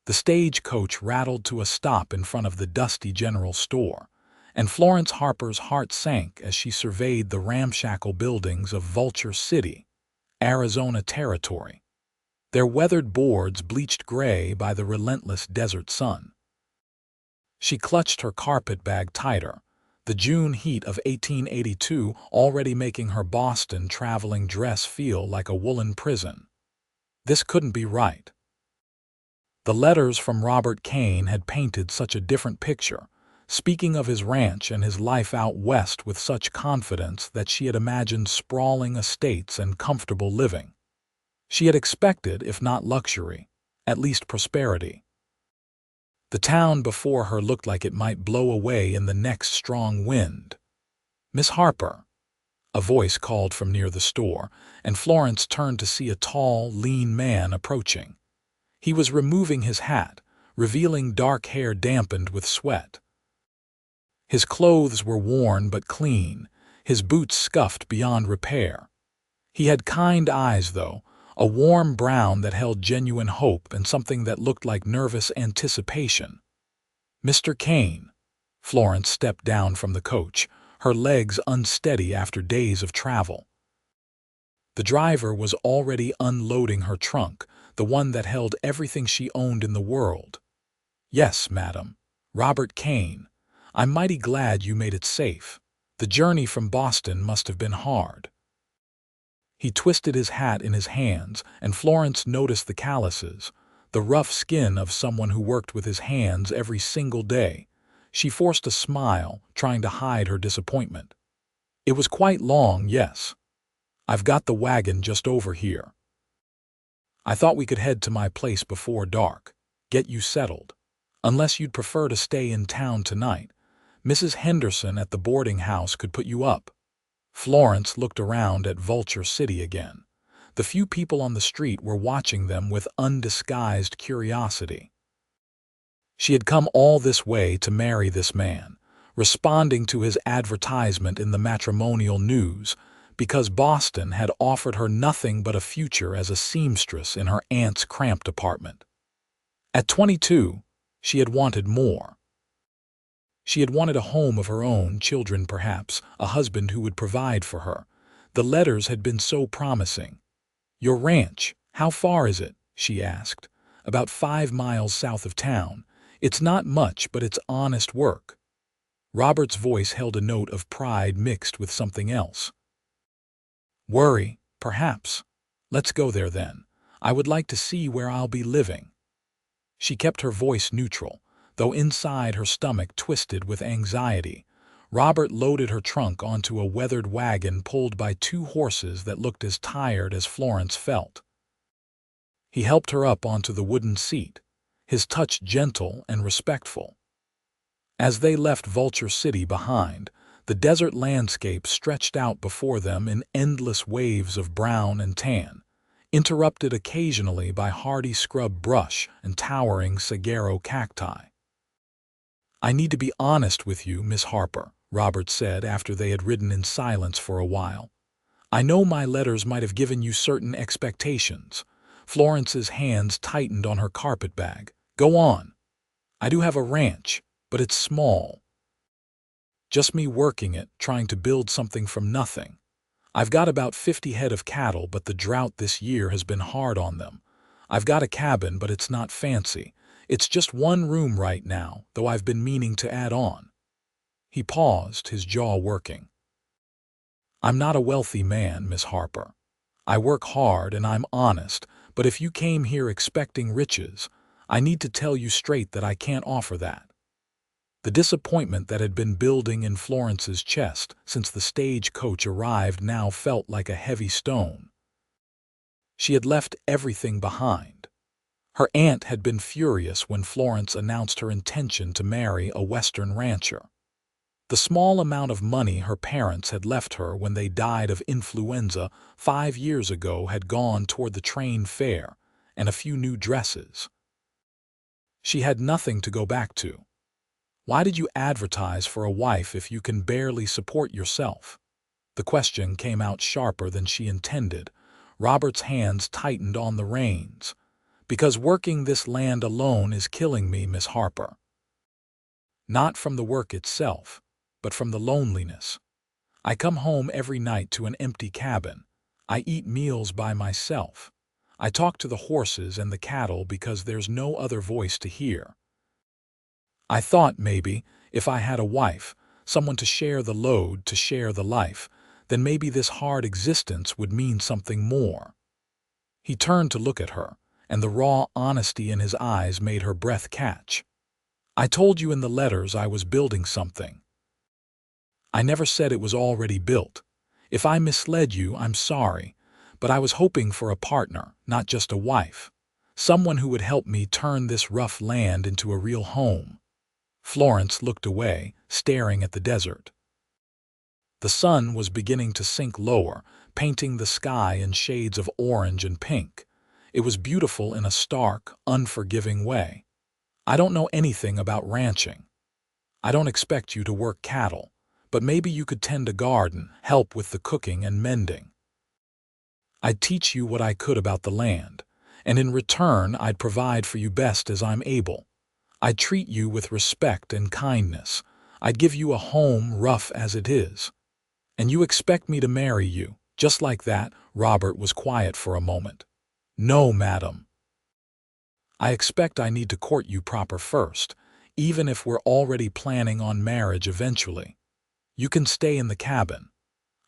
The stagecoach rattled to a stop in front of the dusty general store, and Florence Harper's heart sank as she surveyed the ramshackle buildings of Vulture City, Arizona Territory, their weathered boards bleached gray by the relentless desert sun. She clutched her carpet bag tighter, the June heat of 1882 already making her Boston traveling dress feel like a woolen prison. This couldn't be right. The letters from Robert Kane had painted such a different picture, speaking of his ranch and his life out west with such confidence that she had imagined sprawling estates and comfortable living. She had expected, if not luxury, at least prosperity. The town before her looked like it might blow away in the next strong wind. "Miss Harper," a voice called from near the store, and Florence turned to see a tall, lean man approaching. He was removing his hat, revealing dark hair dampened with sweat. His clothes were worn but clean, his boots scuffed beyond repair. He had kind eyes, though, a warm brown that held genuine hope and something that looked like nervous anticipation. "Mr. Kane." Florence stepped down from the coach, her legs unsteady after days of travel. The driver was already unloading her trunk, the one that held everything she owned in the world. "Yes, madam. Robert Kane. I'm mighty glad you made it safe. The journey from Boston must have been hard." He twisted his hat in his hands, and Florence noticed the calluses, the rough skin of someone who worked with his hands every single day. She forced a smile, trying to hide her disappointment. "It was quite long, yes. I've got the wagon just over here. I thought we could head to my place before dark, get you settled. Unless you'd prefer to stay in town tonight, Mrs. Henderson at the boarding house could put you up." Florence looked around at Vulture City again. The few people on the street were watching them with undisguised curiosity. She had come all this way to marry this man, responding to his advertisement in the matrimonial news, because Boston had offered her nothing but a future as a seamstress in her aunt's cramped apartment. At 22, she had wanted more. She had wanted a home of her own, children perhaps, a husband who would provide for her. The letters had been so promising. "Your ranch, how far is it?" she asked. "About 5 miles south of town. It's not much, but it's honest work." Robert's voice held a note of pride mixed with something else. "Worry, perhaps. Let's go there then. I would like to see where I'll be living." She kept her voice neutral, though inside her stomach twisted with anxiety. Robert loaded her trunk onto a weathered wagon pulled by 2 horses that looked as tired as Florence felt. He helped her up onto the wooden seat, his touch gentle and respectful. As they left Vulture City behind, the desert landscape stretched out before them in endless waves of brown and tan, interrupted occasionally by hardy scrub brush and towering saguaro cacti. "I need to be honest with you, Miss Harper," Robert said after they had ridden in silence for a while. "I know my letters might have given you certain expectations." Florence's hands tightened on her carpet bag. "Go on. I do have a ranch, but it's small. Just me working it, trying to build something from nothing. I've got about 50 head of cattle, but the drought this year has been hard on them. I've got a cabin, but it's not fancy. It's just 1 room right now, though I've been meaning to add on." He paused, his jaw working. "I'm not a wealthy man, Miss Harper. I work hard and I'm honest, but if you came here expecting riches, I need to tell you straight that I can't offer that." The disappointment that had been building in Florence's chest since the stagecoach arrived now felt like a heavy stone. She had left everything behind. Her aunt had been furious when Florence announced her intention to marry a Western rancher. The small amount of money her parents had left her when they died of influenza 5 years ago had gone toward the train fare and a few new dresses. She had nothing to go back to. Why did you advertise for a wife if you can barely support yourself? The question came out sharper than she intended. Robert's hands tightened on the reins. Because working this land alone is killing me, Miss Harper. Not from the work itself, but from the loneliness. I come home every night to an empty cabin. I eat meals by myself. I talk to the horses and the cattle because there's no other voice to hear. I thought maybe, if I had a wife, someone to share the load, to share the life, then maybe this hard existence would mean something more. He turned to look at her, and the raw honesty in his eyes made her breath catch. I told you in the letters I was building something. I never said it was already built. If I misled you, I'm sorry, but I was hoping for a partner, not just a wife. Someone who would help me turn this rough land into a real home. Florence looked away, staring at the desert. The sun was beginning to sink lower, painting the sky in shades of orange and pink. It was beautiful in a stark, unforgiving way. I don't know anything about ranching. I don't expect you to work cattle, but maybe you could tend a garden, help with the cooking and mending. I'd teach you what I could about the land, and in return I'd provide for you best as I'm able. I'd treat you with respect and kindness. I'd give you a home rough as it is. And you expect me to marry you, just like that? Robert was quiet for a moment. No, madam. I expect I need to court you proper first, even if we're already planning on marriage eventually. You can stay in the cabin.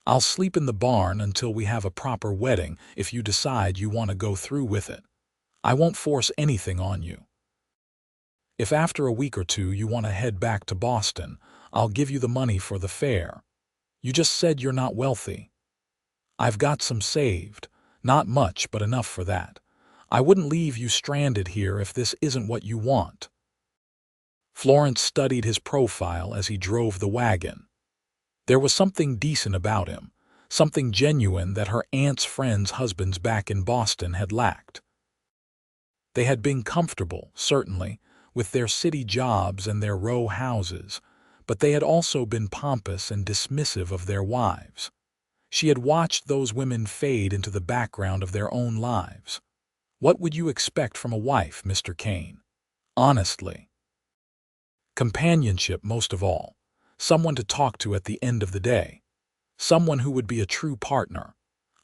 I'll sleep in the barn until we have a proper wedding if you decide you want to go through with it. I won't force anything on you. If after a week or two you want to head back to Boston, I'll give you the money for the fare. You just said you're not wealthy. I've got some saved. Not much, but enough for that. I wouldn't leave you stranded here if this isn't what you want. Florence studied his profile as he drove the wagon. There was something decent about him, something genuine that her aunt's friends' husbands back in Boston had lacked. They had been comfortable, certainly, with their city jobs and their row houses, but they had also been pompous and dismissive of their wives. She had watched those women fade into the background of their own lives. What would you expect from a wife, Mr. Kane? Honestly. Companionship most of all. Someone to talk to at the end of the day. Someone who would be a true partner.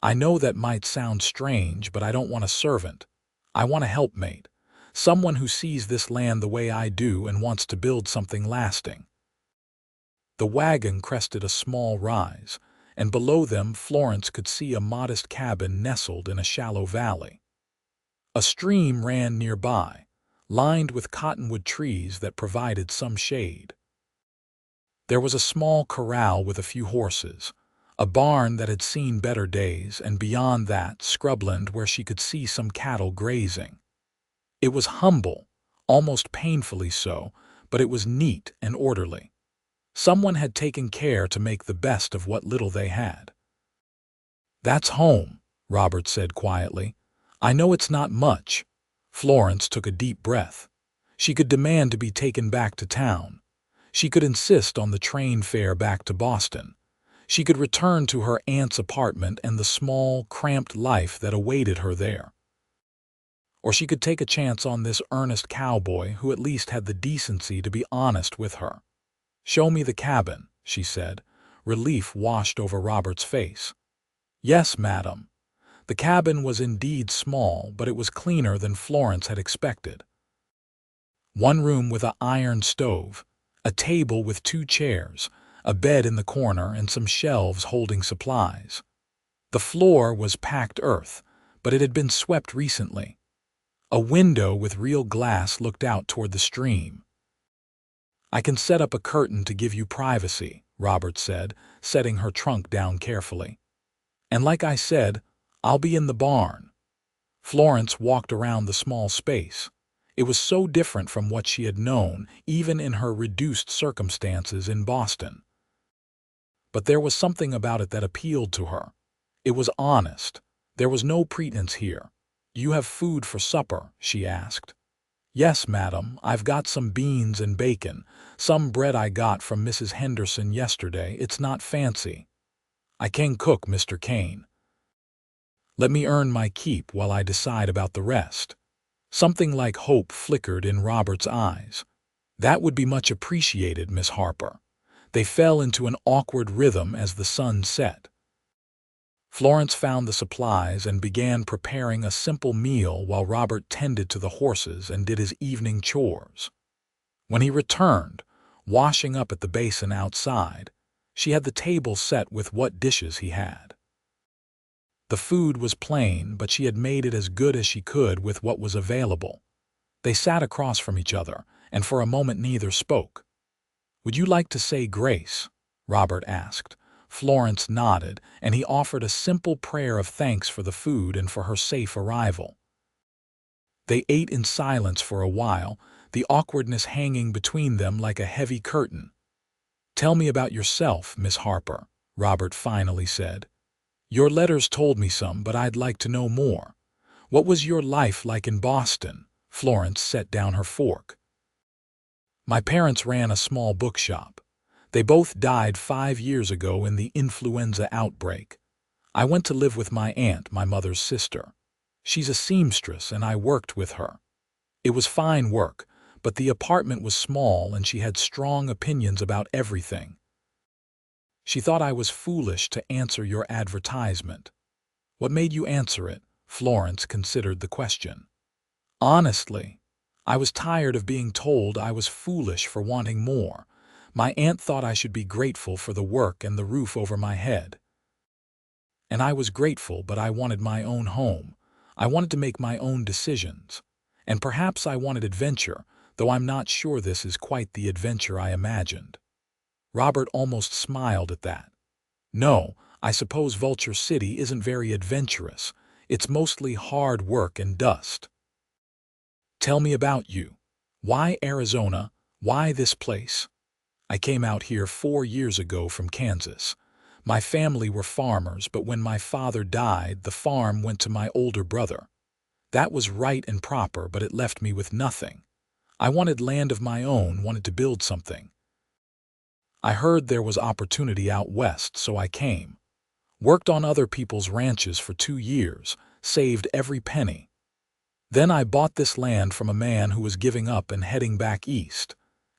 I know that might sound strange, but I don't want a servant. I want a helpmate. Someone who sees this land the way I do and wants to build something lasting. The wagon crested a small rise, and below them Florence could see a modest cabin nestled in a shallow valley. A stream ran nearby, lined with cottonwood trees that provided some shade. There was a small corral with a few horses, a barn that had seen better days, and beyond that, scrubland where she could see some cattle grazing. It was humble, almost painfully so, but it was neat and orderly. Someone had taken care to make the best of what little they had. "That's home," Robert said quietly. "I know it's not much." Florence took a deep breath. She could demand to be taken back to town. She could insist on the train fare back to Boston. She could return to her aunt's apartment and the small, cramped life that awaited her there. Or she could take a chance on this earnest cowboy who at least had the decency to be honest with her. "Show me the cabin," she said. Relief washed over Robert's face. "Yes, madam." The cabin was indeed small, but it was cleaner than Florence had expected. One room with an iron stove, a table with 2 chairs, a bed in the corner, and some shelves holding supplies. The floor was packed earth, but it had been swept recently. A window with real glass looked out toward the stream. "I can set up a curtain to give you privacy," Robert said, setting her trunk down carefully. "And like I said, I'll be in the barn." Florence walked around the small space. It was so different from what she had known, even in her reduced circumstances in Boston. But there was something about it that appealed to her. It was honest. There was no pretense here. "Do you have food for supper?" she asked. "Yes, madam. I've got some beans and bacon. Some bread I got from Mrs. Henderson yesterday. It's not fancy." "I can cook, Mr. Kane." "Let me earn my keep while I decide about the rest." Something like hope flickered in Robert's eyes. "That would be much appreciated, Miss Harper." They fell into an awkward rhythm as the sun set. Florence found the supplies and began preparing a simple meal while Robert tended to the horses and did his evening chores. When he returned, washing up at the basin outside, she had the table set with what dishes he had. The food was plain, but she had made it as good as she could with what was available. They sat across from each other, and for a moment neither spoke. "Would you like to say grace?" Robert asked. Florence nodded, and he offered a simple prayer of thanks for the food and for her safe arrival. They ate in silence for a while, the awkwardness hanging between them like a heavy curtain. "Tell me about yourself, Miss Harper," Robert finally said. "Your letters told me some, but I'd like to know more. What was your life like in Boston?" Florence set down her fork. "My parents ran a small bookshop. They both died 5 years ago in the influenza outbreak. I went to live with my aunt, my mother's sister. She's a seamstress, and I worked with her. It was fine work, but the apartment was small and she had strong opinions about everything. She thought I was foolish to answer your advertisement." "What made you answer it?" Florence considered the question. "Honestly, I was tired of being told I was foolish for wanting more. My aunt thought I should be grateful for the work and the roof over my head. And I was grateful, but I wanted my own home. I wanted to make my own decisions. And perhaps I wanted adventure, though I'm not sure this is quite the adventure I imagined." Robert almost smiled at that. "No, I suppose Vulture City isn't very adventurous. It's mostly hard work and dust." "Tell me about you. Why Arizona? Why this place?" "I came out here 4 years ago from Kansas. My family were farmers, but when my father died, the farm went to my older brother. That was right and proper, but it left me with nothing. I wanted land of my own, wanted to build something. I heard there was opportunity out west, so I came. Worked on other people's ranches for 2 years, saved every penny. Then I bought this land from a man who was giving up and heading back east.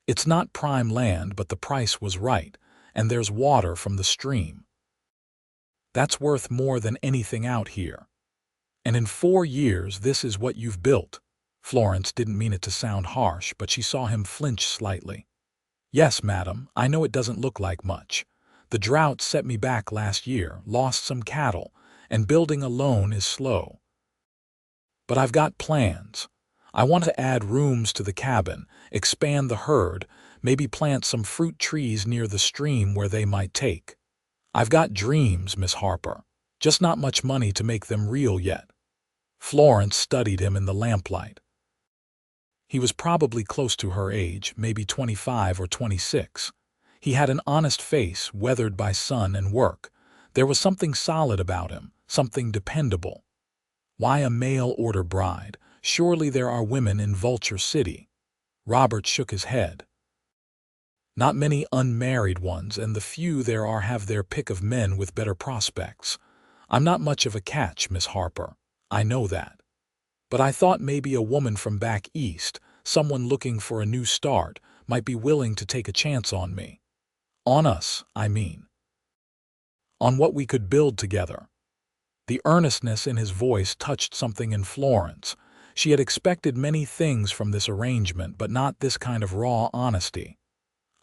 It's not prime land, but the price was right, and there's water from the stream. That's worth more than anything out here. And in 4 years, this is what you've built." Florence didn't mean it to sound harsh, but she saw him flinch slightly. "Yes, madam, I know it doesn't look like much. The drought set me back last year, lost some cattle, and building alone is slow. But I've got plans. I want to add rooms to the cabin, expand the herd, maybe plant some fruit trees near the stream where they might take. I've got dreams, Miss Harper, just not much money to make them real yet." Florence studied him in the lamplight. He was probably close to her age, maybe 25 or 26. He had an honest face, weathered by sun and work. There was something solid about him, something dependable. Why a mail-order bride? Surely there are women in Vulture City. Robert shook his head. "Not many unmarried ones, and the few there are have their pick of men with better prospects. I'm not much of a catch, Miss Harper. I know that. But I thought maybe a woman from back east, someone looking for a new start, might be willing to take a chance on me. On us, I mean. On what we could build together." The earnestness in his voice touched something in Florence. She had expected many things from this arrangement, but not this kind of raw honesty.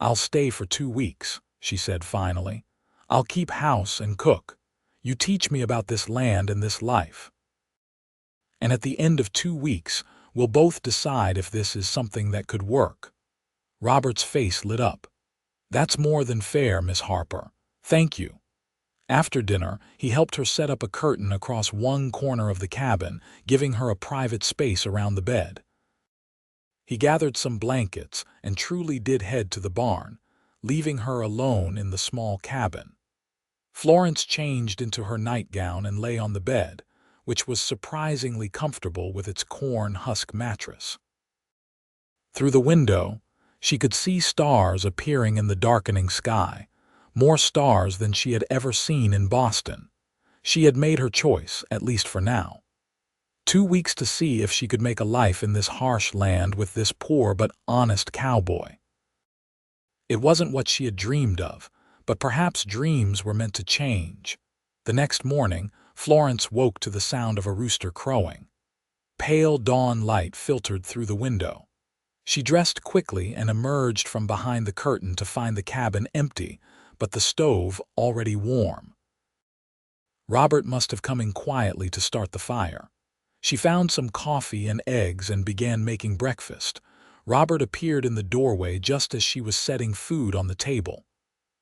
"I'll stay for 2 weeks," she said finally. "I'll keep house and cook. You teach me about this land and this life. And at the end of 2 weeks, we'll both decide if this is something that could work." Robert's face lit up. "That's more than fair, Miss Harper. Thank you." After dinner, he helped her set up a curtain across one corner of the cabin, giving her a private space around the bed. He gathered some blankets and truly did head to the barn, leaving her alone in the small cabin. Florence changed into her nightgown and lay on the bed, which was surprisingly comfortable with its corn husk mattress. Through the window, she could see stars appearing in the darkening sky, more stars than she had ever seen in Boston. She had made her choice, at least for now. 2 weeks to see if she could make a life in this harsh land with this poor but honest cowboy. It wasn't what she had dreamed of, but perhaps dreams were meant to change. The next morning, Florence woke to the sound of a rooster crowing. Pale dawn light filtered through the window. She dressed quickly and emerged from behind the curtain to find the cabin empty, but the stove already warm. Robert must have come in quietly to start the fire. She found some coffee and eggs and began making breakfast. Robert appeared in the doorway just as she was setting food on the table.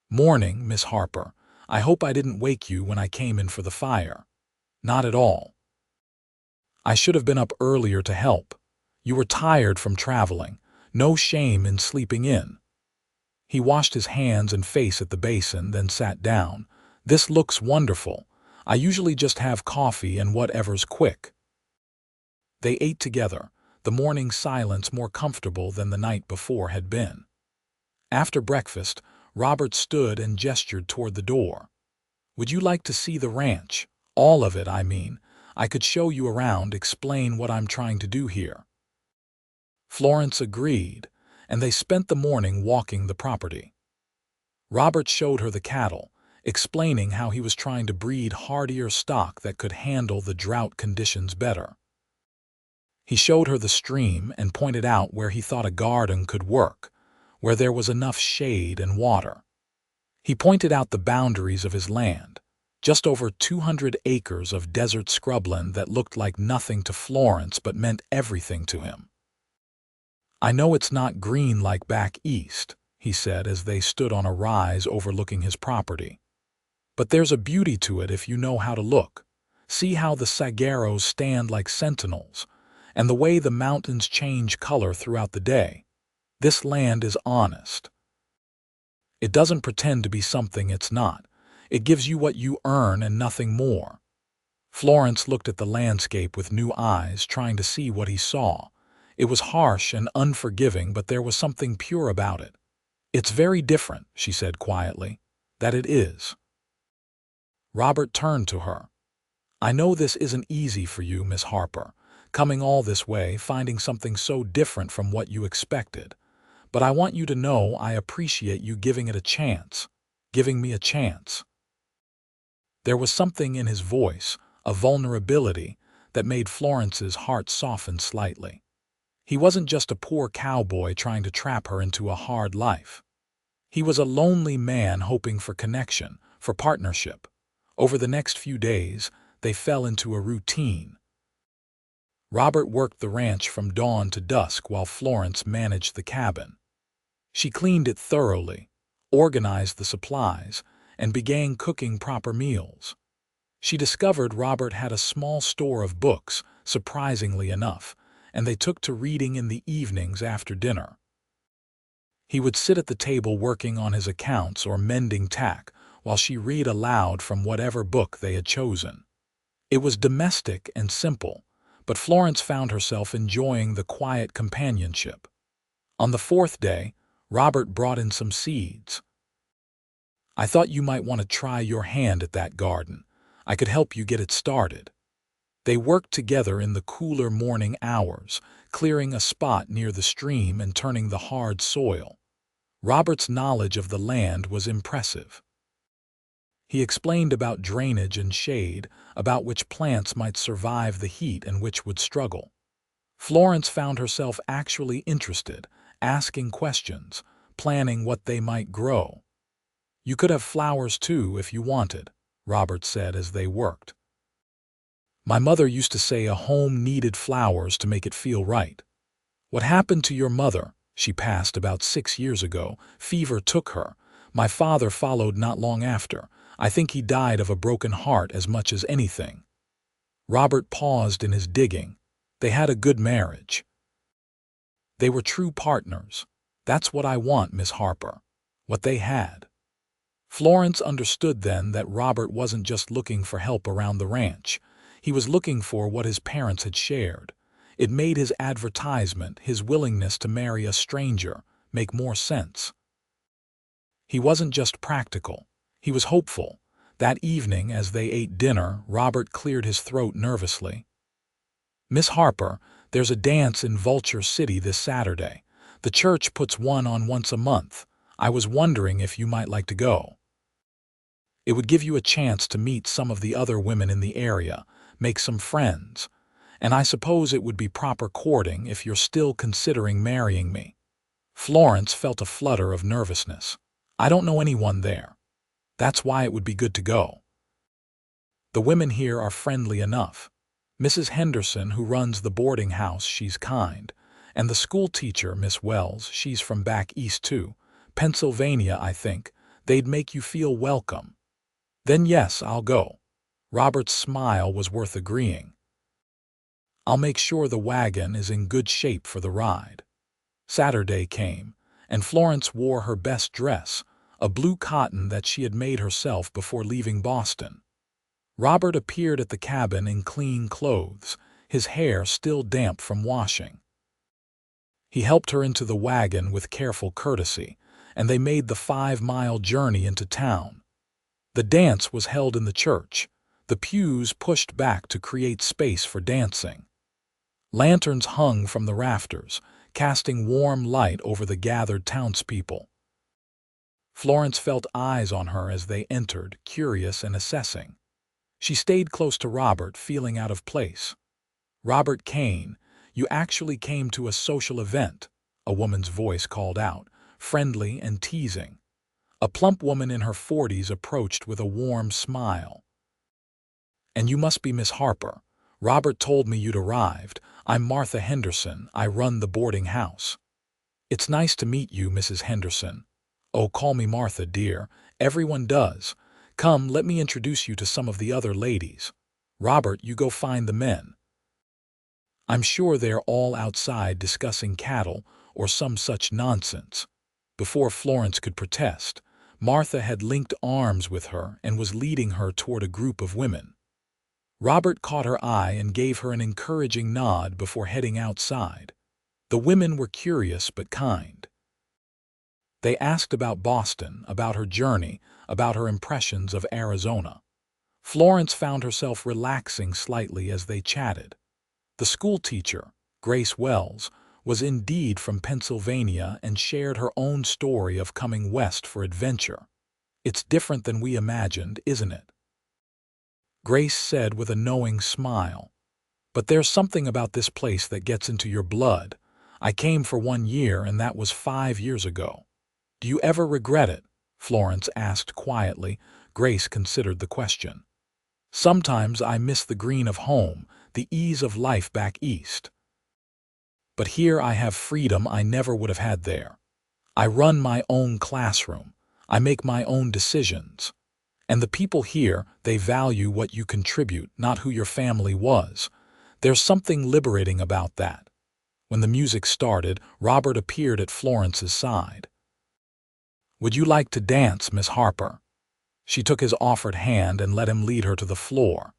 "Morning, Miss Harper. I hope I didn't wake you when I came in for the fire." "Not at all. I should have been up earlier to help. You were tired from traveling. No shame in sleeping in." He washed his hands and face at the basin, then sat down. "This looks wonderful. I usually just have coffee and whatever's quick." They ate together, the morning silence more comfortable than the night before had been. After breakfast, Robert stood and gestured toward the door. "Would you like to see the ranch? All of it, I mean. I could show you around, explain what I'm trying to do here." Florence agreed, and they spent the morning walking the property. Robert showed her the cattle, explaining how he was trying to breed hardier stock that could handle the drought conditions better. He showed her the stream and pointed out where he thought a garden could work, where there was enough shade and water. He pointed out the boundaries of his land, just over 200 acres of desert scrubland that looked like nothing to Florence but meant everything to him. "I know it's not green like back east," he said as they stood on a rise overlooking his property. "But there's a beauty to it if you know how to look. See how the saguaros stand like sentinels, and the way the mountains change color throughout the day. This land is honest. It doesn't pretend to be something it's not. It gives you what you earn and nothing more." Florence looked at the landscape with new eyes, trying to see what he saw. It was harsh and unforgiving, but there was something pure about it. "It's very different," she said quietly. "That it is." Robert turned to her. "I know this isn't easy for you, Miss Harper, coming all this way, finding something so different from what you expected. But I want you to know I appreciate you giving it a chance, giving me a chance." There was something in his voice, a vulnerability, that made Florence's heart soften slightly. He wasn't just a poor cowboy trying to trap her into a hard life. He was a lonely man hoping for connection, for partnership. Over the next few days, they fell into a routine. Robert worked the ranch from dawn to dusk while Florence managed the cabin. She cleaned it thoroughly, organized the supplies, and began cooking proper meals. She discovered Robert had a small store of books, surprisingly enough, and they took to reading in the evenings after dinner. He would sit at the table working on his accounts or mending tack, while she read aloud from whatever book they had chosen. It was domestic and simple, but Florence found herself enjoying the quiet companionship. On the fourth day, Robert brought in some seeds. "I thought you might want to try your hand at that garden. I could help you get it started." They worked together in the cooler morning hours, clearing a spot near the stream and turning the hard soil. Robert's knowledge of the land was impressive. He explained about drainage and shade, about which plants might survive the heat and which would struggle. Florence found herself actually interested, asking questions, planning what they might grow. "You could have flowers too if you wanted," Robert said as they worked. "My mother used to say a home needed flowers to make it feel right." "What happened to your mother? She passed about 6 years ago. Fever took her. My father followed not long after. I think he died of a broken heart as much as anything." Robert paused in his digging. They had a good marriage. They were true partners. That's what I want, Miss Harper. What they had. Florence understood then that Robert wasn't just looking for help around the ranch. He was looking for what his parents had shared. It made his advertisement, his willingness to marry a stranger, make more sense. He wasn't just practical. He was hopeful. That evening, as they ate dinner, Robert cleared his throat nervously. Miss Harper, there's a dance in Vulture City this Saturday. The church puts one on once a month. I was wondering if you might like to go. It would give you a chance to meet some of the other women in the area, make some friends, and I suppose it would be proper courting if you're still considering marrying me. Florence felt a flutter of nervousness. I don't know anyone there. That's why it would be good to go. The women here are friendly enough. Mrs. Henderson, who runs the boarding house, she's kind. And the school teacher, Miss Wells, she's from back east too. Pennsylvania, I think. They'd make you feel welcome. Then yes, I'll go. Robert's smile was worth agreeing. I'll make sure the wagon is in good shape for the ride. Saturday came, and Florence wore her best dress, a blue cotton that she had made herself before leaving Boston. Robert appeared at the cabin in clean clothes, his hair still damp from washing. He helped her into the wagon with careful courtesy, and they made the 5-mile journey into town. The dance was held in the church, the pews pushed back to create space for dancing. Lanterns hung from the rafters, casting warm light over the gathered townspeople. Florence felt eyes on her as they entered, curious and assessing. She stayed close to Robert, feeling out of place. "Robert Kane, you actually came to a social event," a woman's voice called out, friendly and teasing. A plump woman in her 40s approached with a warm smile. "And you must be Miss Harper. Robert told me you'd arrived. I'm Martha Henderson. I run the boarding house." "It's nice to meet you, Mrs. Henderson." "Oh, call me Martha, dear. Everyone does. Come, let me introduce you to some of the other ladies. Robert, you go find the men. I'm sure they're all outside discussing cattle or some such nonsense." Before Florence could protest, Martha had linked arms with her and was leading her toward a group of women. Robert caught her eye and gave her an encouraging nod before heading outside. The women were curious but kind. They asked about Boston, about her journey, about her impressions of Arizona. Florence found herself relaxing slightly as they chatted. The school teacher, Grace Wells, was indeed from Pennsylvania and shared her own story of coming west for adventure. "It's different than we imagined, isn't it?" Grace said with a knowing smile. "But there's something about this place that gets into your blood. I came for 1 year and that was 5 years ago." "Do you ever regret it?" Florence asked quietly. Grace considered the question. "Sometimes I miss the green of home, the ease of life back east. But here I have freedom I never would have had there. I run my own classroom. I make my own decisions. And the people here, they value what you contribute, not who your family was. There's something liberating about that." When the music started, Robert appeared at Florence's side. "Would you like to dance, Miss Harper?" She took his offered hand and let him lead her to the floor.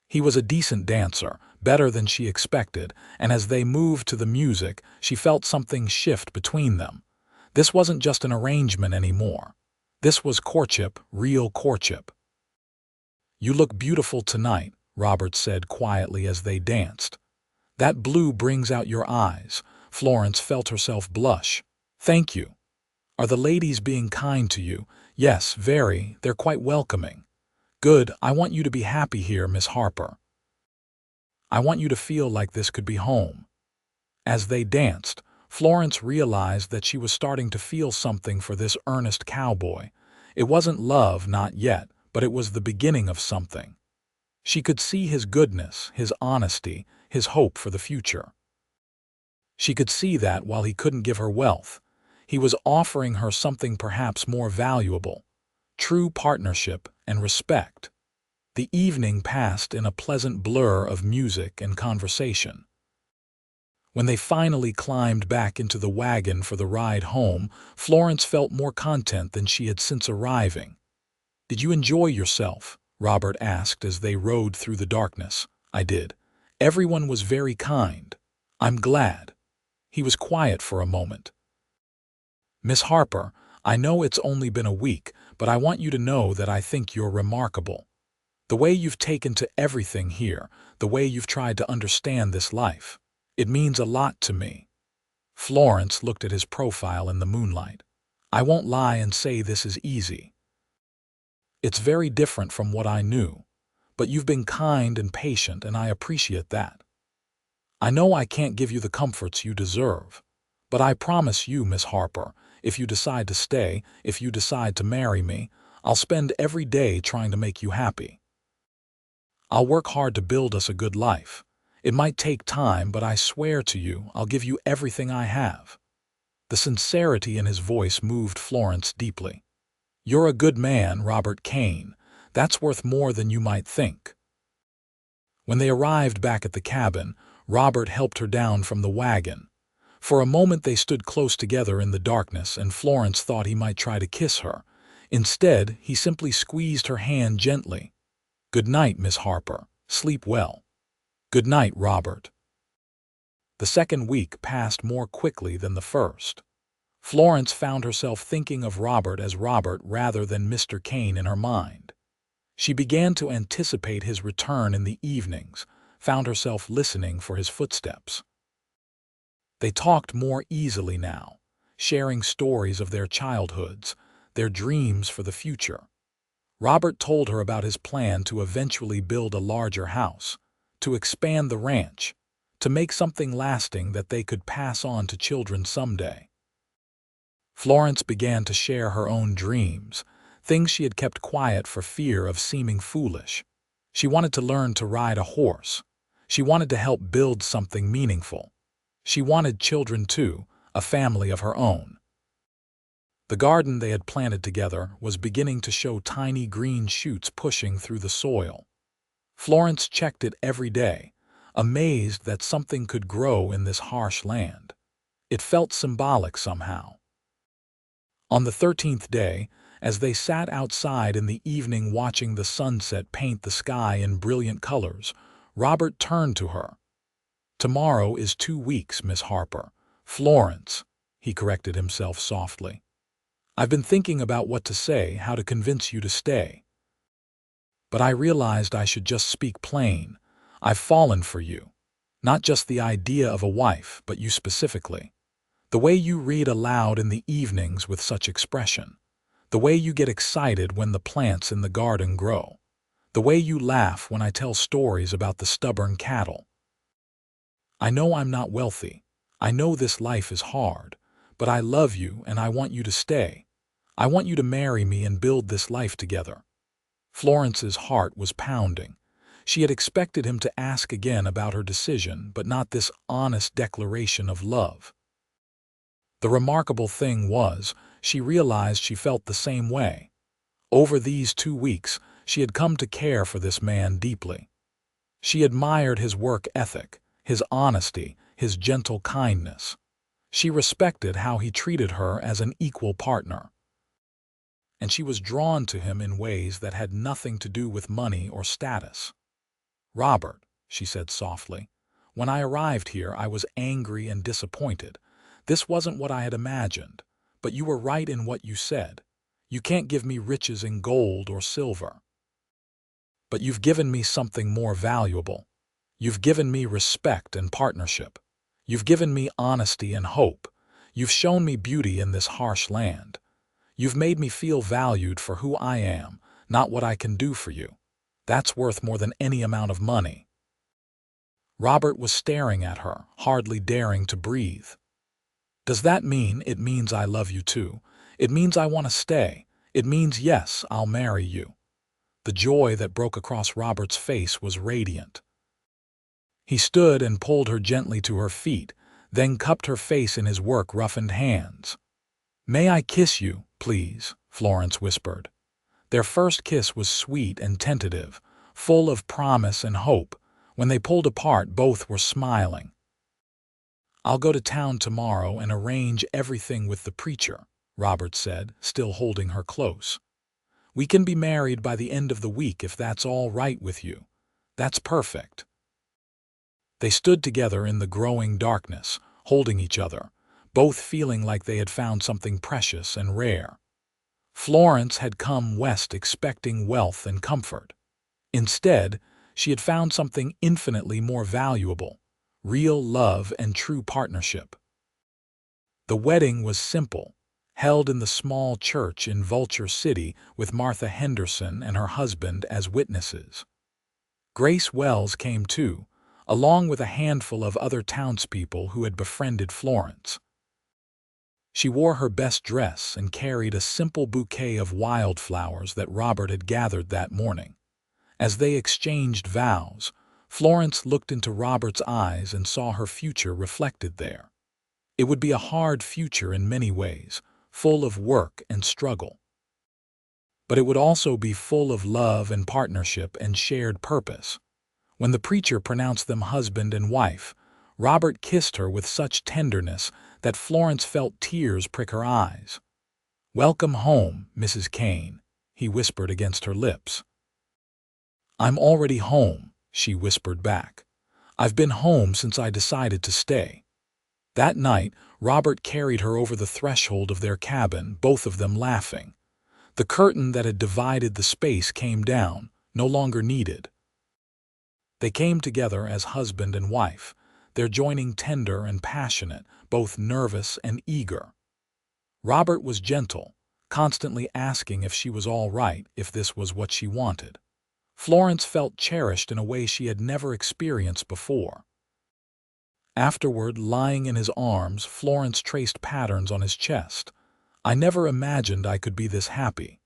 He was a decent dancer, better than she expected, and as they moved to the music, she felt something shift between them. This wasn't just an arrangement anymore. This was courtship, real courtship. "You look beautiful tonight," Robert said quietly as they danced. "That blue brings out your eyes." Florence felt herself blush. "Thank you. Are the ladies being kind to you?" "Yes, very. They're quite welcoming." "Good. I want you to be happy here, Miss Harper. I want you to feel like this could be home." As they danced, Florence realized that she was starting to feel something for this earnest cowboy. It wasn't love, not yet, but it was the beginning of something. She could see his goodness, his honesty, his hope for the future. She could see that while he couldn't give her wealth, he was offering her something perhaps more valuable: true partnership and respect. The evening passed in a pleasant blur of music and conversation. When they finally climbed back into the wagon for the ride home, Florence felt more content than she had since arriving. "Did you enjoy yourself?" Robert asked as they rode through the darkness. "I did. Everyone was very kind. I'm glad." He was quiet for a moment. "Miss Harper, I know it's only been a week, but I want you to know that I think you're remarkable." The way you've taken to everything here, the way you've tried to understand this life. It means a lot to me." Florence looked at his profile in the moonlight. "I won't lie and say this is easy. It's very different from what I knew. But you've been kind and patient, and I appreciate that. I know I can't give you the comforts you deserve. But I promise you, Miss Harper, if you decide to stay, if you decide to marry me, I'll spend every day trying to make you happy. I'll work hard to build us a good life. It might take time, but I swear to you, I'll give you everything I have." The sincerity in his voice moved Florence deeply. "You're a good man, Robert Kane. That's worth more than you might think." When they arrived back at the cabin, Robert helped her down from the wagon. For a moment they stood close together in the darkness, and Florence thought he might try to kiss her. Instead, he simply squeezed her hand gently. "Good night, Miss Harper. Sleep well." "Good night, Robert." The second week passed more quickly than the first. Florence found herself thinking of Robert as Robert rather than Mr. Kane in her mind. She began to anticipate his return in the evenings, found herself listening for his footsteps. They talked more easily now, sharing stories of their childhoods, their dreams for the future. Robert told her about his plan to eventually build a larger house, to expand the ranch, to make something lasting that they could pass on to children someday. Florence began to share her own dreams, things she had kept quiet for fear of seeming foolish. She wanted to learn to ride a horse. She wanted to help build something meaningful. She wanted children too, a family of her own. The garden they had planted together was beginning to show tiny green shoots pushing through the soil. Florence checked it every day, amazed that something could grow in this harsh land. It felt symbolic somehow. On the 13th day, as they sat outside in the evening watching the sunset paint the sky in brilliant colors, Robert turned to her. "Tomorrow is 2 weeks, Miss Harper. Florence," he corrected himself softly. "I've been thinking about what to say, how to convince you to stay. But I realized I should just speak plain. I've fallen for you. Not just the idea of a wife, but you specifically. The way you read aloud in the evenings with such expression. The way you get excited when the plants in the garden grow. The way you laugh when I tell stories about the stubborn cattle. I know I'm not wealthy. I know this life is hard. But I love you and I want you to stay. I want you to marry me and build this life together." Florence's heart was pounding. She had expected him to ask again about her decision, but not this honest declaration of love. The remarkable thing was, she realized she felt the same way. Over these 2 weeks, she had come to care for this man deeply. She admired his work ethic, his honesty, his gentle kindness. She respected how he treated her as an equal partner. And she was drawn to him in ways that had nothing to do with money or status. "Robert," she said softly, "when I arrived here I was angry and disappointed. This wasn't what I had imagined, but you were right in what you said. You can't give me riches in gold or silver. But you've given me something more valuable. You've given me respect and partnership. You've given me honesty and hope. You've shown me beauty in this harsh land. You've made me feel valued for who I am, not what I can do for you. That's worth more than any amount of money." Robert was staring at her, hardly daring to breathe. "Does that mean it means I love you too? It means I want to stay. It means, yes, I'll marry you." The joy that broke across Robert's face was radiant. He stood and pulled her gently to her feet, then cupped her face in his work-roughened hands. "May I kiss you, please?" Florence whispered. Their first kiss was sweet and tentative, full of promise and hope. When they pulled apart, both were smiling. "I'll go to town tomorrow and arrange everything with the preacher," Robert said, still holding her close. "We can be married by the end of the week if that's all right with you. That's perfect." They stood together in the growing darkness, holding each other, both feeling like they had found something precious and rare. Florence had come west expecting wealth and comfort. Instead, she had found something infinitely more valuable: real love and true partnership. The wedding was simple, held in the small church in Vulture City with Martha Henderson and her husband as witnesses. Grace Wells came too, along with a handful of other townspeople who had befriended Florence. She wore her best dress and carried a simple bouquet of wildflowers that Robert had gathered that morning. As they exchanged vows, Florence looked into Robert's eyes and saw her future reflected there. It would be a hard future in many ways, full of work and struggle. But it would also be full of love and partnership and shared purpose. When the preacher pronounced them husband and wife, Robert kissed her with such tenderness that Florence felt tears prick her eyes. "Welcome home, Mrs. Kane," he whispered against her lips. "I'm already home," she whispered back. "I've been home since I decided to stay." That night, Robert carried her over the threshold of their cabin, both of them laughing. The curtain that had divided the space came down, no longer needed. They came together as husband and wife, their joining tender and passionate, both nervous and eager. Robert was gentle, constantly asking if she was all right, if this was what she wanted. Florence felt cherished in a way she had never experienced before. Afterward, lying in his arms, Florence traced patterns on his chest. "I never imagined I could be this happy."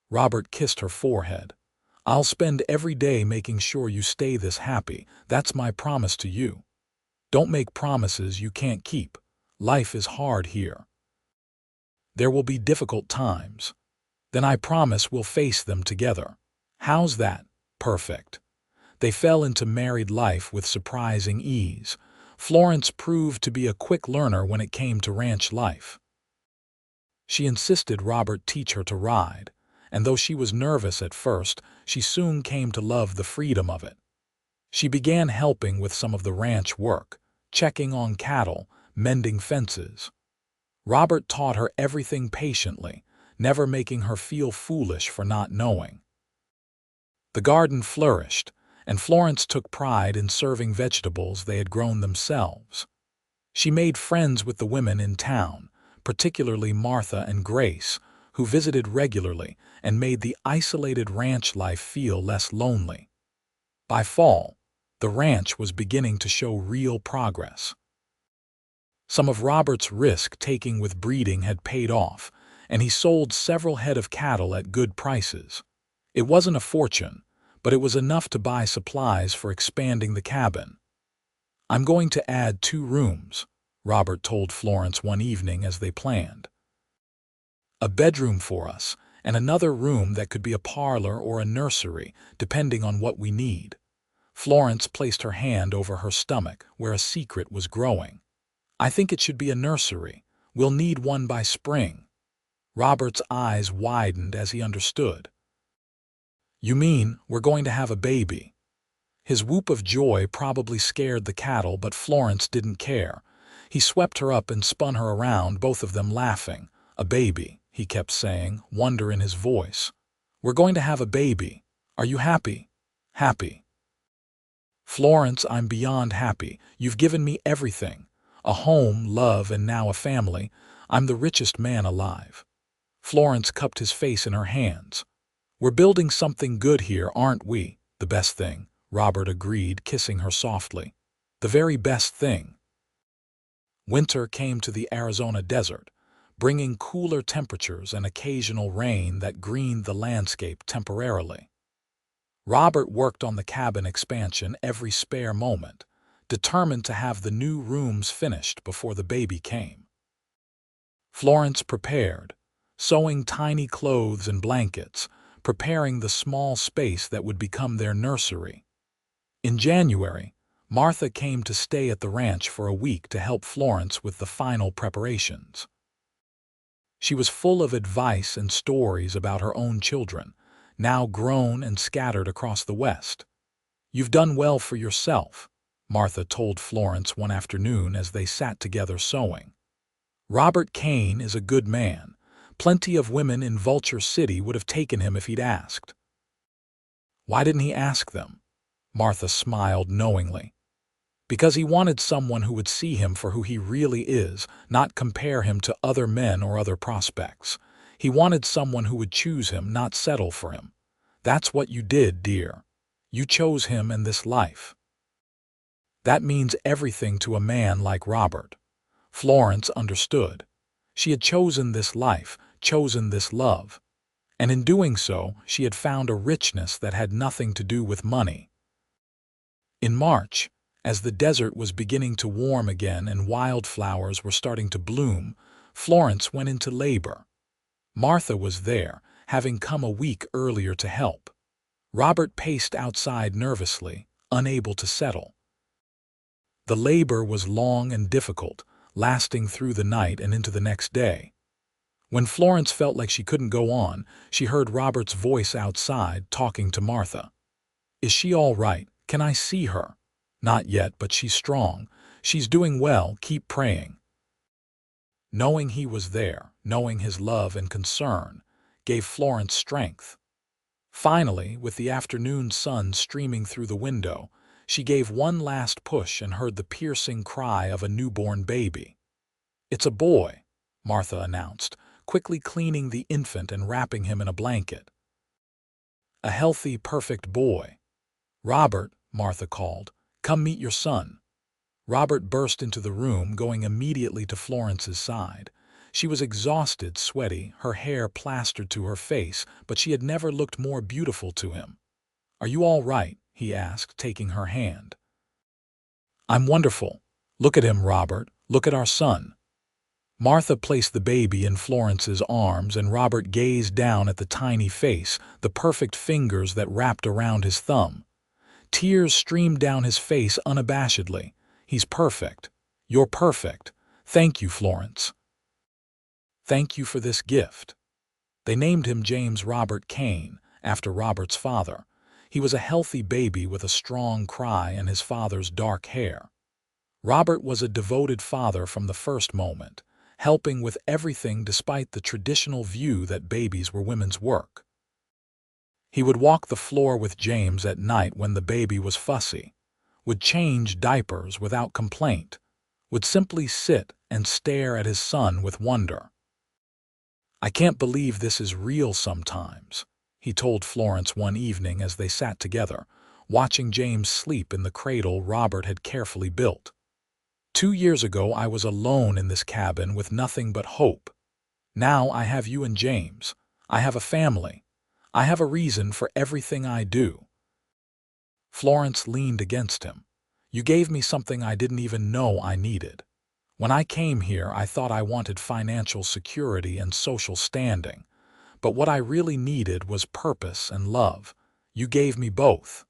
Robert kissed her forehead. "I'll spend every day making sure you stay this happy. That's my promise to you. Don't make promises you can't keep. Life is hard here. There will be difficult times. Then I promise we'll face them together. How's that?" Perfect. They fell into married life with surprising ease. Florence proved to be a quick learner when it came to ranch life. She insisted Robert teach her to ride, and though she was nervous at first, she soon came to love the freedom of it. She began helping with some of the ranch work, checking on cattle, mending fences. Robert taught her everything patiently, never making her feel foolish for not knowing. The garden flourished, and Florence took pride in serving vegetables they had grown themselves. She made friends with the women in town, particularly Martha and Grace, who visited regularly and made the isolated ranch life feel less lonely. By fall, the ranch was beginning to show real progress. Some of Robert's risk-taking with breeding had paid off, and he sold several head of cattle at good prices. It wasn't a fortune, but it was enough to buy supplies for expanding the cabin. "I'm going to add 2 rooms," Robert told Florence one evening as they planned. "A bedroom for us, and another room that could be a parlor or a nursery, depending on what we need." Florence placed her hand over her stomach, where a secret was growing. "I think it should be a nursery. We'll need one by spring." Robert's eyes widened as he understood. "You mean we're going to have a baby?" His whoop of joy probably scared the cattle, but Florence didn't care. He swept her up and spun her around, both of them laughing. "A baby," he kept saying, wonder in his voice. "We're going to have a baby. Are you happy?" "Happy." "Florence, I'm beyond happy. You've given me everything. A home, love, and now a family. I'm the richest man alive." Florence cupped his face in her hands. "We're building something good here, aren't we?" "The best thing," Robert agreed, kissing her softly. "The very best thing." Winter came to the Arizona desert, bringing cooler temperatures and occasional rain that greened the landscape temporarily. Robert worked on the cabin expansion every spare moment, determined to have the new rooms finished before the baby came. Florence prepared, sewing tiny clothes and blankets, preparing the small space that would become their nursery. In January, Martha came to stay at the ranch for a week to help Florence with the final preparations. She was full of advice and stories about her own children, now grown and scattered across the West. "You've done well for yourself," Martha told Florence one afternoon as they sat together sewing. "Robert Kane is a good man. Plenty of women in Vulture City would have taken him if he'd asked." Why didn't he ask them? Martha smiled knowingly. Because he wanted someone who would see him for who he really is, not compare him to other men or other prospects. He wanted someone who would choose him, not settle for him. That's what you did, dear. You chose him and this life. That means everything to a man like Robert. Florence understood. She had chosen this life, chosen this love. And in doing so, she had found a richness that had nothing to do with money. In March, as the desert was beginning to warm again and wildflowers were starting to bloom, Florence went into labor. Martha was there, having come a week earlier to help. Robert paced outside nervously, unable to settle. The labor was long and difficult, lasting through the night and into the next day. When Florence felt like she couldn't go on, she heard Robert's voice outside talking to Martha. "Is she all right? Can I see her?" "Not yet, but she's strong. She's doing well. Keep praying." Knowing he was there, knowing his love and concern, gave Florence strength. Finally, with the afternoon sun streaming through the window, she gave one last push and heard the piercing cry of a newborn baby. "It's a boy," Martha announced, quickly cleaning the infant and wrapping him in a blanket. "A healthy, perfect boy." "Robert," Martha called, "come meet your son." Robert burst into the room, going immediately to Florence's side. She was exhausted, sweaty, her hair plastered to her face, but she had never looked more beautiful to him. "Are you all right?" he asked, taking her hand. "I'm wonderful. Look at him, Robert. Look at our son." Martha placed the baby in Florence's arms, and Robert gazed down at the tiny face, the perfect fingers that wrapped around his thumb. Tears streamed down his face unabashedly. "He's perfect. You're perfect. Thank you, Florence. Thank you for this gift." They named him James Robert Kane, after Robert's father. He was a healthy baby with a strong cry and his father's dark hair. Robert was a devoted father from the first moment, helping with everything despite the traditional view that babies were women's work. He would walk the floor with James at night when the baby was fussy, would change diapers without complaint, would simply sit and stare at his son with wonder. "I can't believe this is real sometimes," he told Florence one evening as they sat together, watching James sleep in the cradle Robert had carefully built. "2 years ago I was alone in this cabin with nothing but hope. Now I have you and James. I have a family. I have a reason for everything I do." Florence leaned against him. "You gave me something I didn't even know I needed. When I came here, I thought I wanted financial security and social standing. But what I really needed was purpose and love. You gave me both.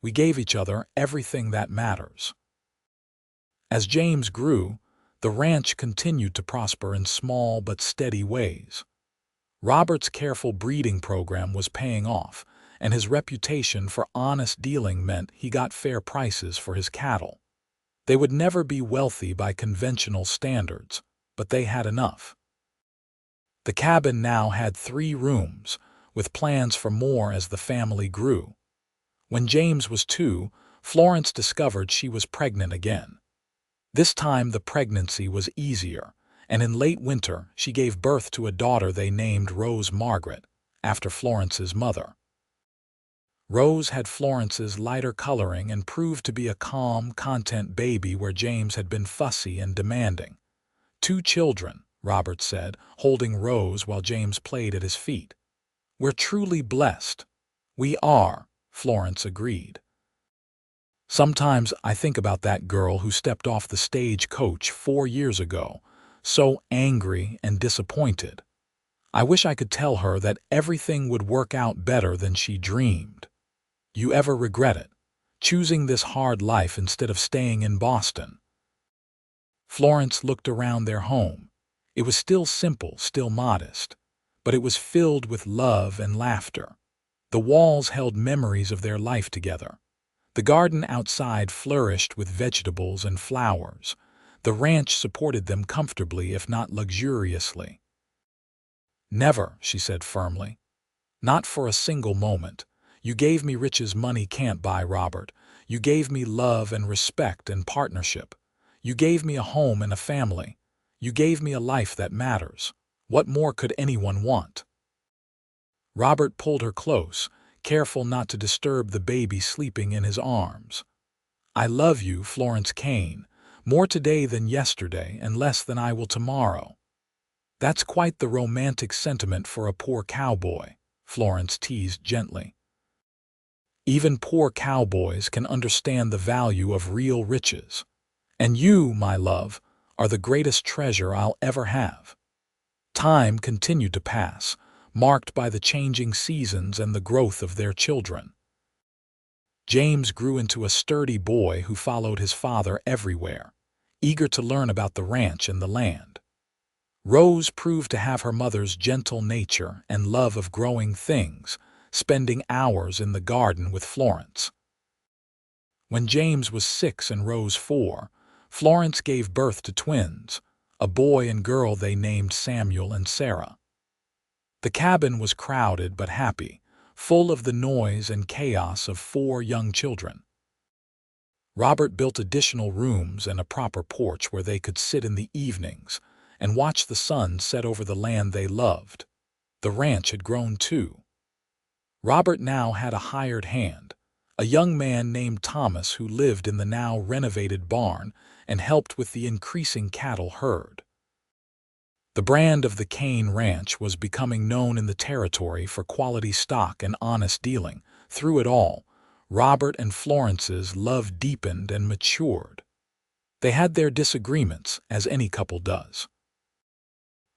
We gave each other everything that matters." As James grew, the ranch continued to prosper in small but steady ways. Robert's careful breeding program was paying off, and his reputation for honest dealing meant he got fair prices for his cattle. They would never be wealthy by conventional standards, but they had enough. The cabin now had 3 rooms, with plans for more as the family grew. When James was 2, Florence discovered she was pregnant again. This time the pregnancy was easier, and in late winter she gave birth to a daughter they named Rose Margaret, after Florence's mother. Rose had Florence's lighter coloring and proved to be a calm, content baby where James had been fussy and demanding. 2 children, Robert said, holding Rose while James played at his feet. "We're truly blessed." "We are," Florence agreed. "Sometimes I think about that girl who stepped off the stagecoach 4 years ago, so angry and disappointed. I wish I could tell her that everything would work out better than she dreamed. You ever regret it, choosing this hard life instead of staying in Boston?" Florence looked around their home. It was still simple, still modest, but it was filled with love and laughter. The walls held memories of their life together. The garden outside flourished with vegetables and flowers. The ranch supported them comfortably, if not luxuriously. "Never," she said firmly. "Not for a single moment. You gave me riches money can't buy, Robert. You gave me love and respect and partnership. You gave me a home and a family. You gave me a life that matters. What more could anyone want? Robert pulled her close, careful not to disturb the baby sleeping in his arms. I love you, Florence Kane, more today than yesterday and less than I will tomorrow. That's quite the romantic sentiment for a poor cowboy, Florence teased gently. Even poor cowboys can understand the value of real riches. And you, my love, are the greatest treasure I'll ever have. Time continued to pass, marked by the changing seasons and the growth of their children. James grew into a sturdy boy who followed his father everywhere, eager to learn about the ranch and the land. Rose proved to have her mother's gentle nature and love of growing things, spending hours in the garden with Florence. When James was 6 and Rose 4, Florence gave birth to twins, a boy and girl they named Samuel and Sarah. The cabin was crowded but happy, full of the noise and chaos of 4 young children. Robert built additional rooms and a proper porch where they could sit in the evenings and watch the sun set over the land they loved. The ranch had grown too. Robert now had a hired hand, a young man named Thomas who lived in the now renovated barn and helped with the increasing cattle herd. The brand of the Kane Ranch was becoming known in the territory for quality stock and honest dealing. Through it all, Robert and Florence's love deepened and matured. They had their disagreements, as any couple does.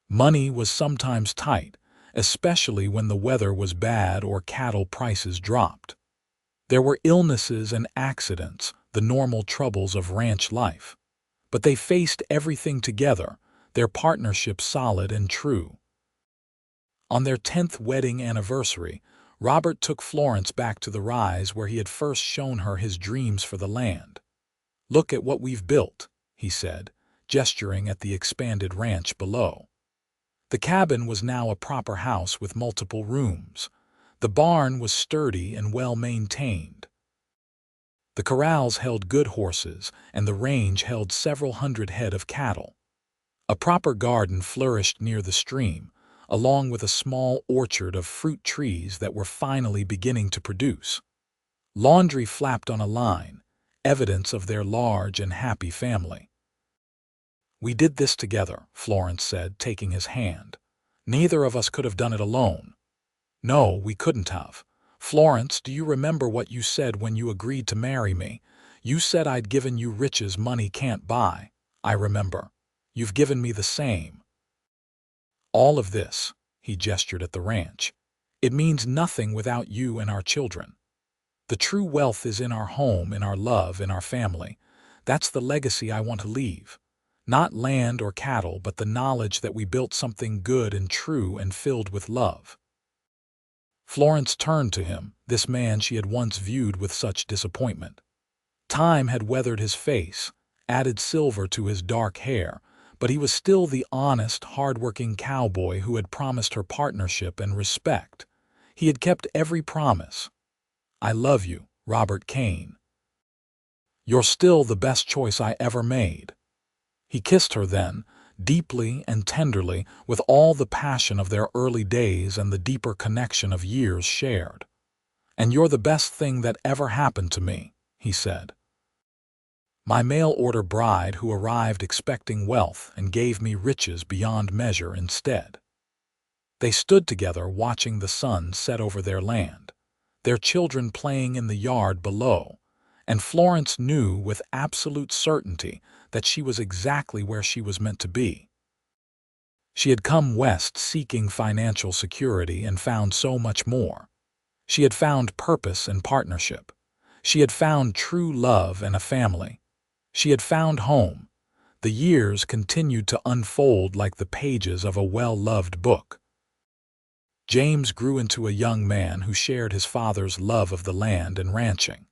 Money was sometimes tight, especially when the weather was bad or cattle prices dropped. There were illnesses and accidents, the normal troubles of ranch life. But they faced everything together, their partnership solid and true. On their 10th wedding anniversary, Robert took Florence back to the rise where he had first shown her his dreams for the land. "Look at what we've built," he said, gesturing at the expanded ranch below. The cabin was now a proper house with multiple rooms. The barn was sturdy and well-maintained. The corrals held good horses, and the range held several hundred head of cattle. A proper garden flourished near the stream, along with a small orchard of fruit trees that were finally beginning to produce. Laundry flapped on a line, evidence of their large and happy family. "We did this together," Florence said, taking his hand. "Neither of us could have done it alone." "No, we couldn't have. Florence, do you remember what you said when you agreed to marry me? You said I'd given you riches money can't buy." "I remember. You've given me the same. All of this," he gestured at the ranch, "it means nothing without you and our children. The true wealth is in our home, in our love, in our family. That's the legacy I want to leave. Not land or cattle, but the knowledge that we built something good and true and filled with love." Florence turned to him, this man she had once viewed with such disappointment. Time had weathered his face, added silver to his dark hair, but he was still the honest, hard-working cowboy who had promised her partnership and respect. He had kept every promise. "I love you, Robert Kane. You're still the best choice I ever made." He kissed her then, deeply and tenderly, with all the passion of their early days and the deeper connection of years shared. "And you're the best thing that ever happened to me," he said. "My mail-order bride who arrived expecting wealth and gave me riches beyond measure instead." They stood together watching the sun set over their land, their children playing in the yard below, and Florence knew with absolute certainty that she was exactly where she was meant to be. She had come west seeking financial security and found so much more. She had found purpose and partnership. She had found true love and a family. She had found home. The years continued to unfold like the pages of a well-loved book. James grew into a young man who shared his father's love of the land and ranching.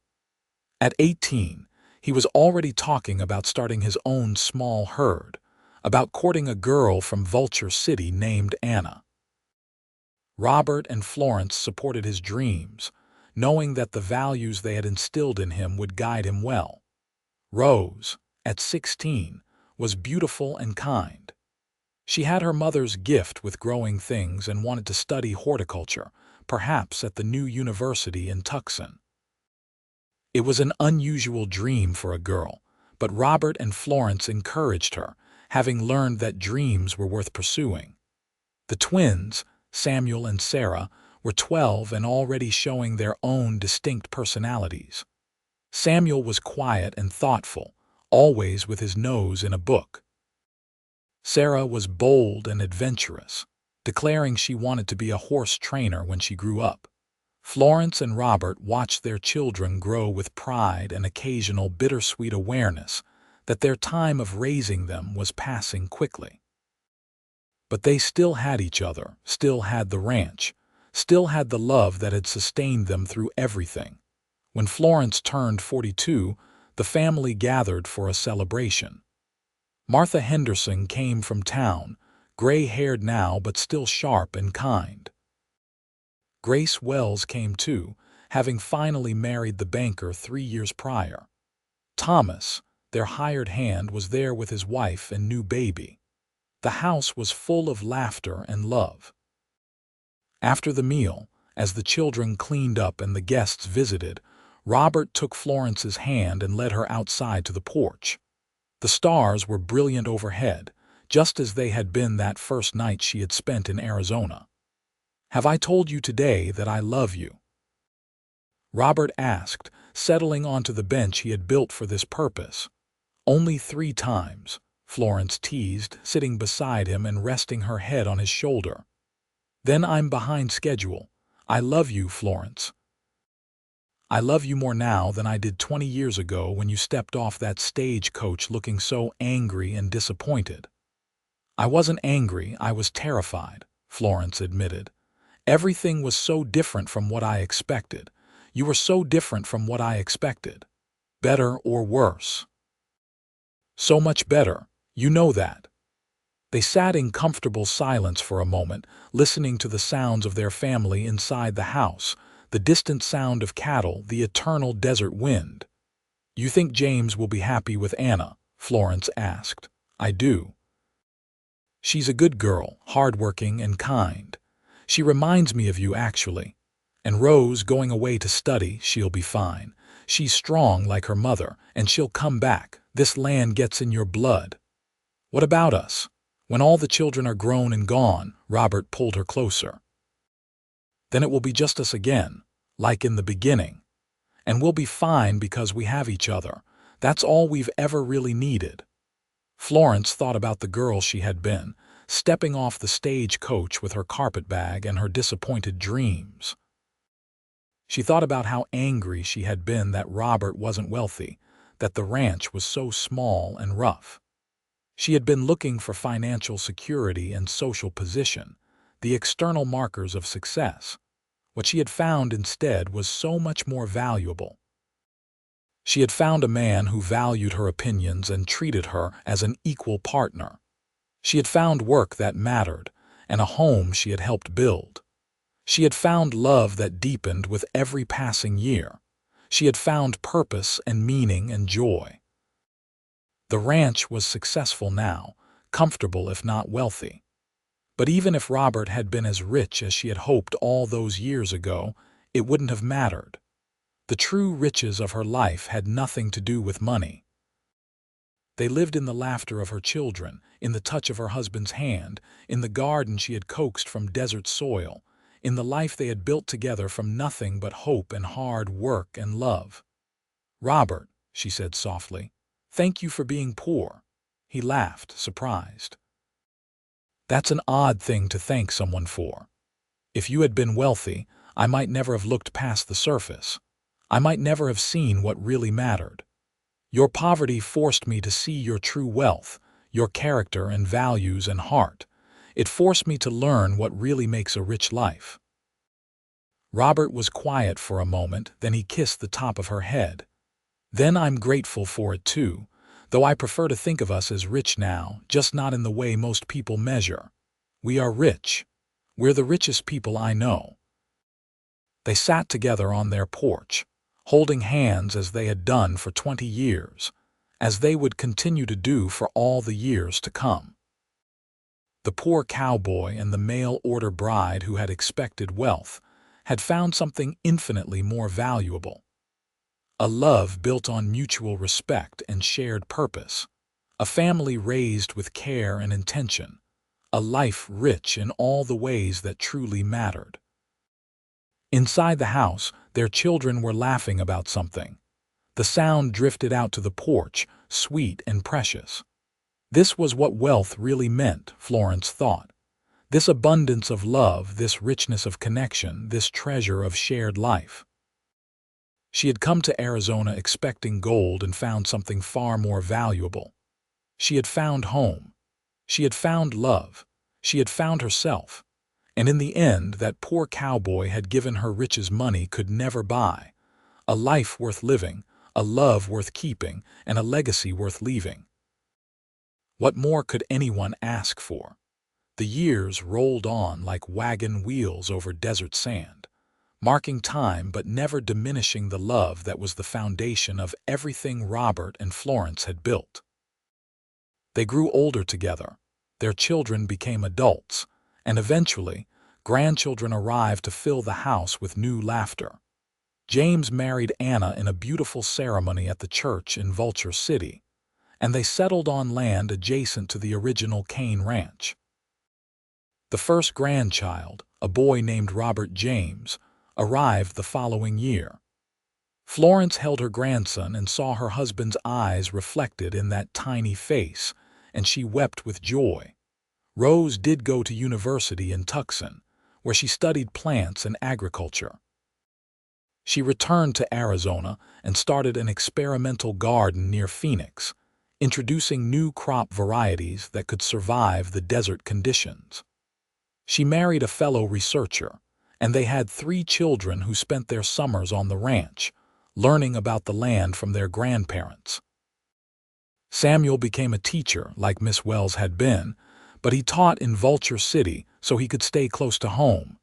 At 18, he was already talking about starting his own small herd, about courting a girl from Vulture City named Anna. Robert and Florence supported his dreams, knowing that the values they had instilled in him would guide him well. Rose, at 16, was beautiful and kind. She had her mother's gift with growing things and wanted to study horticulture, perhaps at the new university in Tucson. It was an unusual dream for a girl, but Robert and Florence encouraged her, having learned that dreams were worth pursuing. The twins, Samuel and Sarah, were 12 and already showing their own distinct personalities. Samuel was quiet and thoughtful, always with his nose in a book. Sarah was bold and adventurous, declaring she wanted to be a horse trainer when she grew up. Florence and Robert watched their children grow with pride and occasional bittersweet awareness that their time of raising them was passing quickly. But they still had each other, still had the ranch, still had the love that had sustained them through everything. When Florence turned 42, the family gathered for a celebration. Martha Henderson came from town, gray-haired now but still sharp and kind. Grace Wells came too, having finally married the banker 3 years prior. Thomas, their hired hand, was there with his wife and new baby. The house was full of laughter and love. After the meal, as the children cleaned up and the guests visited, Robert took Florence's hand and led her outside to the porch. The stars were brilliant overhead, just as they had been that first night she had spent in Arizona. "Have I told you today that I love you?" Robert asked, settling onto the bench he had built for this purpose. "Only 3 times," Florence teased, sitting beside him and resting her head on his shoulder. "Then I'm behind schedule. I love you, Florence. I love you more now than I did 20 years ago when you stepped off that stagecoach looking so angry and disappointed." "I wasn't angry, I was terrified," Florence admitted. "Everything was so different from what I expected. You were so different from what I expected. Better or worse?" "So much better. You know that." They sat in comfortable silence for a moment, listening to the sounds of their family inside the house, the distant sound of cattle, the eternal desert wind. "You think James will be happy with Anna?" Florence asked. "I do. She's a good girl, hardworking and kind. She reminds me of you, actually. And Rose going away to study, she'll be fine. She's strong like her mother, and she'll come back. This land gets in your blood." "What about us? When all the children are grown and gone," Robert pulled her closer. "Then it will be just us again, like in the beginning. And we'll be fine because we have each other. That's all we've ever really needed." Florence thought about the girl she had been, stepping off the stagecoach with her carpetbag and her disappointed dreams. She thought about how angry she had been that Robert wasn't wealthy, that the ranch was so small and rough. She had been looking for financial security and social position, the external markers of success. What she had found instead was so much more valuable. She had found a man who valued her opinions and treated her as an equal partner. She had found work that mattered, and a home she had helped build. She had found love that deepened with every passing year. She had found purpose and meaning and joy. The ranch was successful now, comfortable if not wealthy. But even if Robert had been as rich as she had hoped all those years ago, it wouldn't have mattered. The true riches of her life had nothing to do with money. They lived in the laughter of her children, in the touch of her husband's hand, in the garden she had coaxed from desert soil, in the life they had built together from nothing but hope and hard work and love. "Robert," she said softly, "thank you for being poor." He laughed, surprised. "That's an odd thing to thank someone for. If you had been wealthy, I might never have looked past the surface. I might never have seen what really mattered. Your poverty forced me to see your true wealth, your character and values and heart. It forced me to learn what really makes a rich life." Robert was quiet for a moment, then he kissed the top of her head. "Then I'm grateful for it too, though I prefer to think of us as rich now, just not in the way most people measure. We are rich. We're the richest people I know." They sat together on their porch, holding hands as they had done for 20 years, as they would continue to do for all the years to come. The poor cowboy and the mail-order bride who had expected wealth had found something infinitely more valuable. A love built on mutual respect and shared purpose, a family raised with care and intention, a life rich in all the ways that truly mattered. Inside the house, their children were laughing about something. The sound drifted out to the porch, sweet and precious. This was what wealth really meant, Florence thought. This abundance of love, this richness of connection, this treasure of shared life. She had come to Arizona expecting gold and found something far more valuable. She had found home. She had found love. She had found herself. And in the end, that poor cowboy had given her riches money could never buy. A life worth living, a love worth keeping, and a legacy worth leaving. What more could anyone ask for? The years rolled on like wagon wheels over desert sand, marking time but never diminishing the love that was the foundation of everything Robert and Florence had built. They grew older together, their children became adults, and eventually, grandchildren arrived to fill the house with new laughter. James married Anna in a beautiful ceremony at the church in Vulture City, and they settled on land adjacent to the original Kane ranch. The first grandchild, a boy named Robert James, arrived the following year. Florence held her grandson and saw her husband's eyes reflected in that tiny face, and she wept with joy. Rose did go to university in Tucson, where she studied plants and agriculture. She returned to Arizona and started an experimental garden near Phoenix, introducing new crop varieties that could survive the desert conditions. She married a fellow researcher, and they had 3 children who spent their summers on the ranch, learning about the land from their grandparents. Samuel became a teacher, like Miss Wells had been, but he taught in Vulture City so he could stay close to home.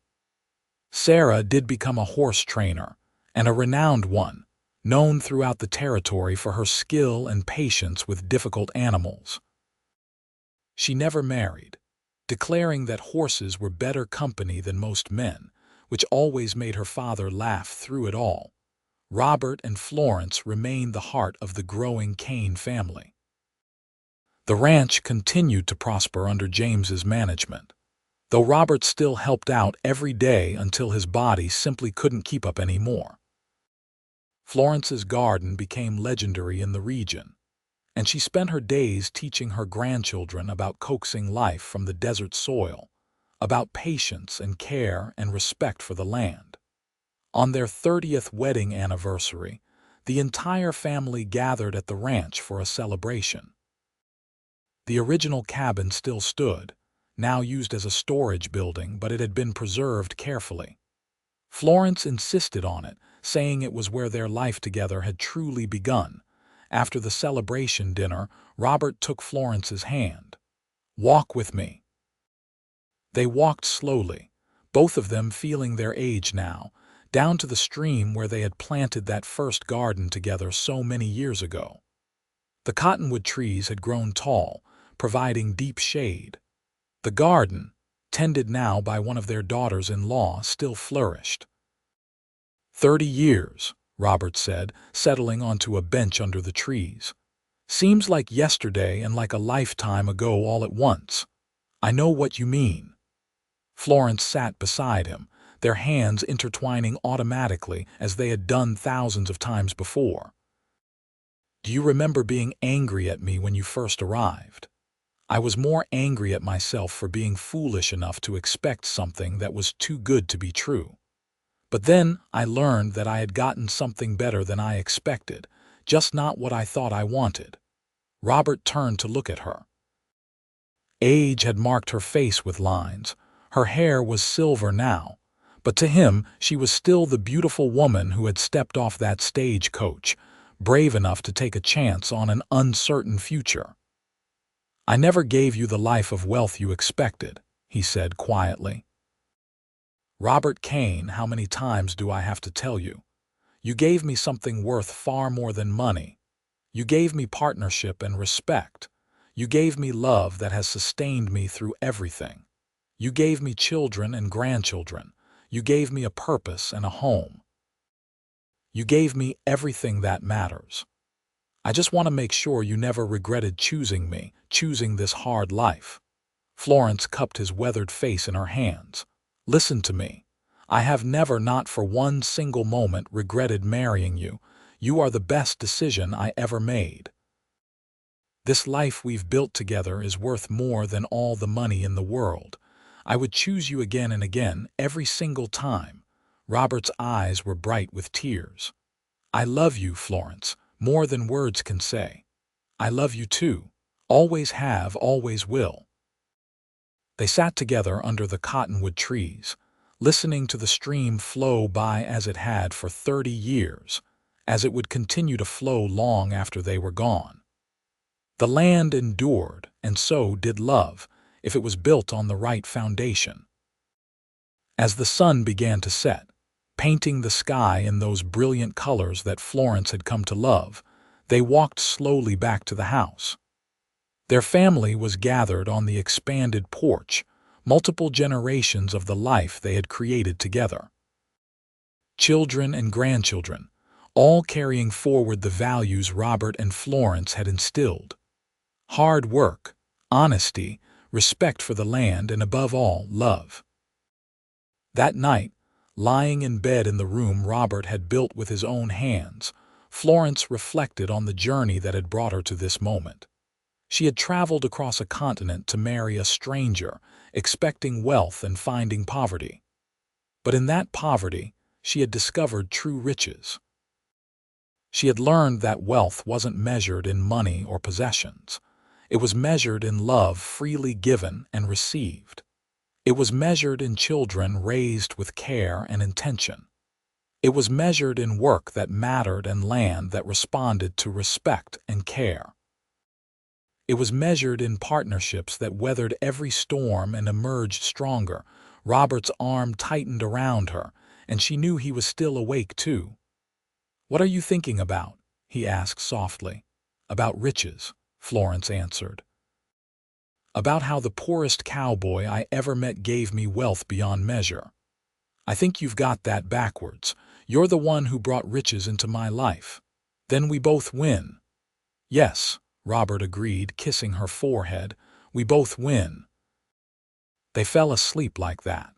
Sarah did become a horse trainer, and a renowned one, known throughout the territory for her skill and patience with difficult animals. She never married, declaring that horses were better company than most men, which always made her father laugh through it all. Robert and Florence remained the heart of the growing Kane family. The ranch continued to prosper under James's management, though Robert still helped out every day until his body simply couldn't keep up anymore. Florence's garden became legendary in the region, and she spent her days teaching her grandchildren about coaxing life from the desert soil, about patience and care and respect for the land. On their 30th wedding anniversary, the entire family gathered at the ranch for a celebration. The original cabin still stood, now used as a storage building, but it had been preserved carefully. Florence insisted on it, saying it was where their life together had truly begun. After the celebration dinner, Robert took Florence's hand. "Walk with me." They walked slowly, both of them feeling their age now, down to the stream where they had planted that first garden together so many years ago. The cottonwood trees had grown tall, providing deep shade. The garden, tended now by one of their daughters-in-law, still flourished. 30 years, Robert said, settling onto a bench under the trees. "Seems like yesterday and like a lifetime ago all at once. I know what you mean." Florence sat beside him, their hands intertwining automatically as they had done thousands of times before. "Do you remember being angry at me when you first arrived? I was more angry at myself for being foolish enough to expect something that was too good to be true. But then I learned that I had gotten something better than I expected, just not what I thought I wanted." Robert turned to look at her. Age had marked her face with lines. Her hair was silver now, but to him she was still the beautiful woman who had stepped off that stagecoach, brave enough to take a chance on an uncertain future. "I never gave you the life of wealth you expected," he said quietly. Robert Kane, how many times do I have to tell you? You gave me something worth far more than money. You gave me partnership and respect. You gave me love that has sustained me through everything. You gave me children and grandchildren. You gave me a purpose and a home. You gave me everything that matters. I just want to make sure you never regretted choosing me, choosing this hard life. Florence cupped his weathered face in her hands. Listen to me. I have never, not for one single moment, regretted marrying you. You are the best decision I ever made. This life we've built together is worth more than all the money in the world. I would choose you again and again, every single time. Robert's eyes were bright with tears. I love you, Florence, more than words can say. I love you too. Always have, always will. They sat together under the cottonwood trees, listening to the stream flow by as it had for 30 years, as it would continue to flow long after they were gone. The land endured, and so did love, if it was built on the right foundation. As the sun began to set, painting the sky in those brilliant colors that Florence had come to love, they walked slowly back to the house. Their family was gathered on the expanded porch, multiple generations of the life they had created together. Children and grandchildren, all carrying forward the values Robert and Florence had instilled. Hard work, honesty, respect for the land, and above all, love. That night, lying in bed in the room Robert had built with his own hands, Florence reflected on the journey that had brought her to this moment. She had traveled across a continent to marry a stranger, expecting wealth and finding poverty. But in that poverty, she had discovered true riches. She had learned that wealth wasn't measured in money or possessions. It was measured in love freely given and received. It was measured in children raised with care and intention. It was measured in work that mattered and land that responded to respect and care. It was measured in partnerships that weathered every storm and emerged stronger. Robert's arm tightened around her, and she knew he was still awake too. "What are you thinking about?" he asked softly. "About riches," Florence answered. "About how the poorest cowboy I ever met gave me wealth beyond measure. I think you've got that backwards. You're the one who brought riches into my life. Then we both win." "Yes," Robert agreed, kissing her forehead. "We both win." They fell asleep like that,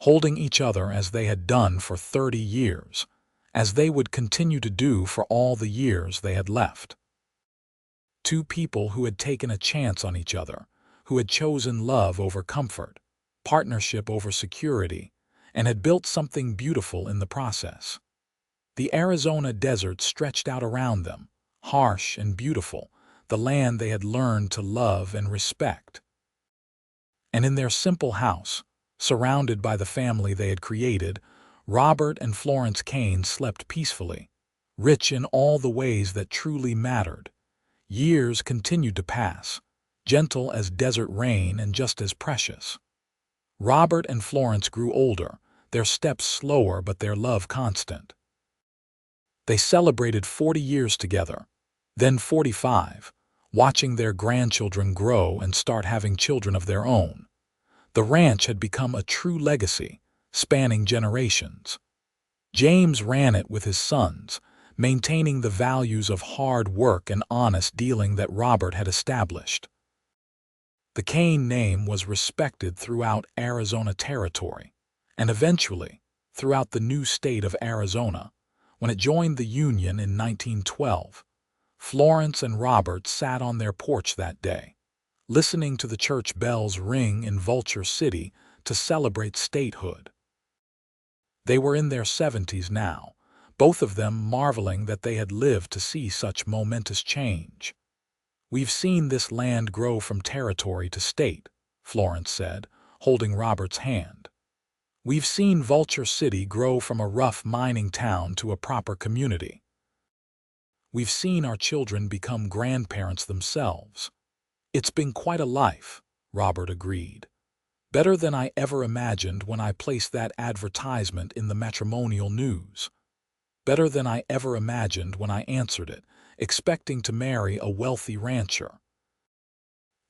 holding each other as they had done for 30 years, as they would continue to do for all the years they had left. Two people who had taken a chance on each other, who had chosen love over comfort, partnership over security, and had built something beautiful in the process. The Arizona desert stretched out around them, harsh and beautiful, the land they had learned to love and respect. And in their simple house, surrounded by the family they had created, Robert and Florence Kane slept peacefully, rich in all the ways that truly mattered. Years continued to pass, gentle as desert rain and just as precious. Robert and Florence grew older, their steps slower but their love constant. They celebrated 40 years together, then 45, watching their grandchildren grow and start having children of their own. The ranch had become a true legacy, spanning generations. James ran it with his sons, maintaining the values of hard work and honest dealing that Robert had established. The Kane name was respected throughout Arizona territory, and eventually throughout the new state of Arizona. When it joined the Union in 1912, Florence and Robert sat on their porch that day, listening to the church bells ring in Vulture City to celebrate statehood. They were in their 70s now, both of them marveling that they had lived to see such momentous change. "We've seen this land grow from territory to state," Florence said, holding Robert's hand. "We've seen Vulture City grow from a rough mining town to a proper community. We've seen our children become grandparents themselves. It's been quite a life," Robert agreed. Better than I ever imagined when I placed that advertisement in the matrimonial news. Better than I ever imagined when I answered it, expecting to marry a wealthy rancher.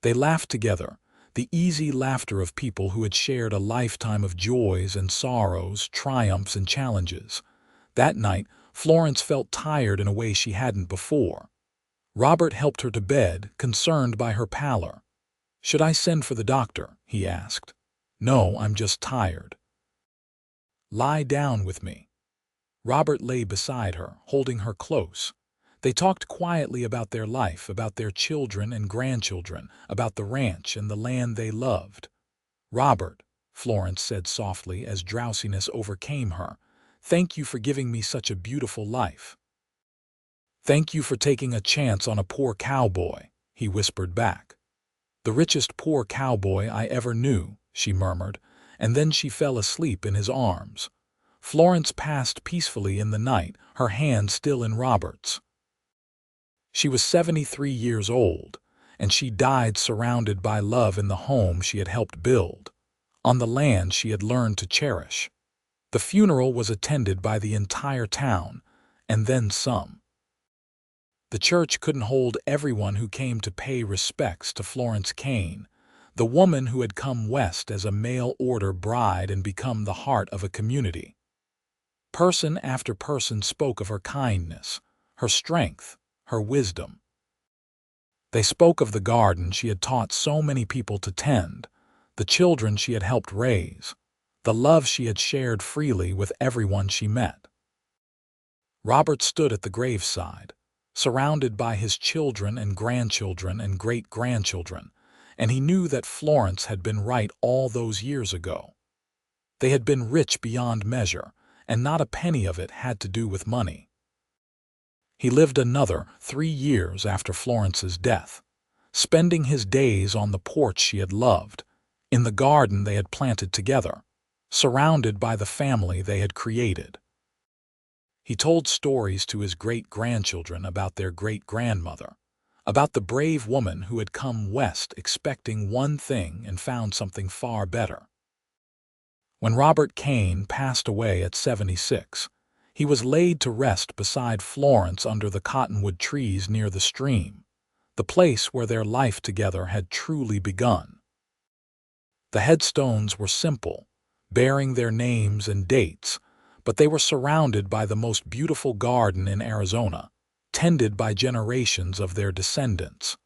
They laughed together, the easy laughter of people who had shared a lifetime of joys and sorrows, triumphs and challenges. That night, Florence felt tired in a way she hadn't before. Robert helped her to bed, concerned by her pallor. "Should I send for the doctor?" he asked. "No, I'm just tired." "Lie down with me." Robert lay beside her, holding her close. They talked quietly about their life, about their children and grandchildren, about the ranch and the land they loved. "Robert," Florence said softly as drowsiness overcame her, "thank you for giving me such a beautiful life." "Thank you for taking a chance on a poor cowboy," he whispered back. "The richest poor cowboy I ever knew," she murmured, and then she fell asleep in his arms. Florence passed peacefully in the night, her hand still in Robert's. She was 73 years old, and she died surrounded by love in the home she had helped build, on the land she had learned to cherish. The funeral was attended by the entire town, and then some. The church couldn't hold everyone who came to pay respects to Florence Kane, the woman who had come west as a mail-order bride and become the heart of a community. Person after person spoke of her kindness, her strength, her wisdom. They spoke of the garden she had taught so many people to tend, the children she had helped raise, the love she had shared freely with everyone she met. Robert stood at the graveside, surrounded by his children and grandchildren and great-grandchildren, and he knew that Florence had been right all those years ago. They had been rich beyond measure, and not a penny of it had to do with money. He lived another 3 years after Florence's death, spending his days on the porch she had loved, in the garden they had planted together, surrounded by the family they had created. He told stories to his great-grandchildren about their great-grandmother, about the brave woman who had come west expecting one thing and found something far better. When Robert Kane passed away at 76, he was laid to rest beside Florence under the cottonwood trees near the stream, the place where their life together had truly begun. The headstones were simple, bearing their names and dates, but they were surrounded by the most beautiful garden in Arizona, tended by generations of their descendants.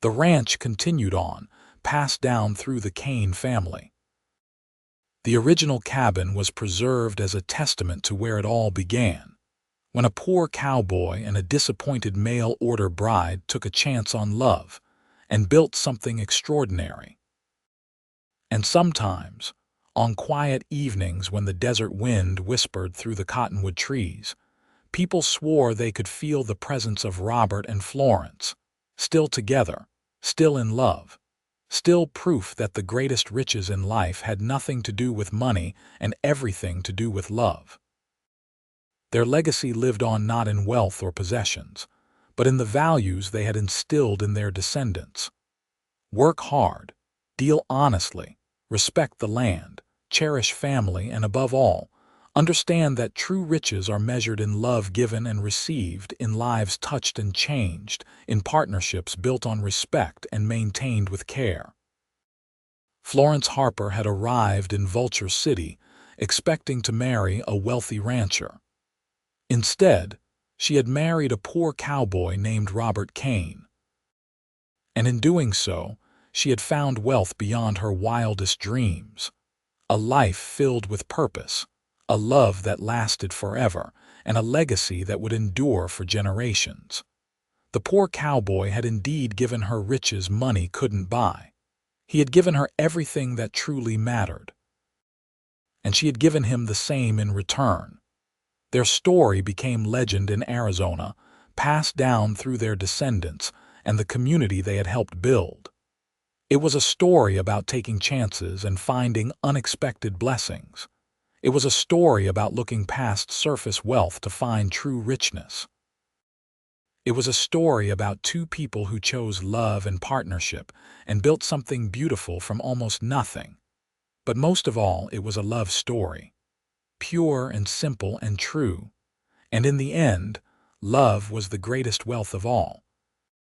The ranch continued on, passed down through the Kane family. The original cabin was preserved as a testament to where it all began, when a poor cowboy and a disappointed mail-order bride took a chance on love and built something extraordinary. And sometimes, on quiet evenings when the desert wind whispered through the cottonwood trees, people swore they could feel the presence of Robert and Florence, still together, still in love, still proof that the greatest riches in life had nothing to do with money and everything to do with love. Their legacy lived on not in wealth or possessions, but in the values they had instilled in their descendants. Work hard, deal honestly, respect the land, cherish family, and above all, understand that true riches are measured in love given and received, in lives touched and changed, in partnerships built on respect and maintained with care. Florence Harper had arrived in Vulture City, expecting to marry a wealthy rancher. Instead, she had married a poor cowboy named Robert Kane. And in doing so, she had found wealth beyond her wildest dreams, a life filled with purpose, a love that lasted forever, and a legacy that would endure for generations. The poor cowboy had indeed given her riches money couldn't buy. He had given her everything that truly mattered. And she had given him the same in return. Their story became legend in Arizona, passed down through their descendants and the community they had helped build. It was a story about taking chances and finding unexpected blessings. It was a story about looking past surface wealth to find true richness. It was a story about two people who chose love and partnership and built something beautiful from almost nothing. But most of all, it was a love story, pure and simple and true. And in the end, love was the greatest wealth of all.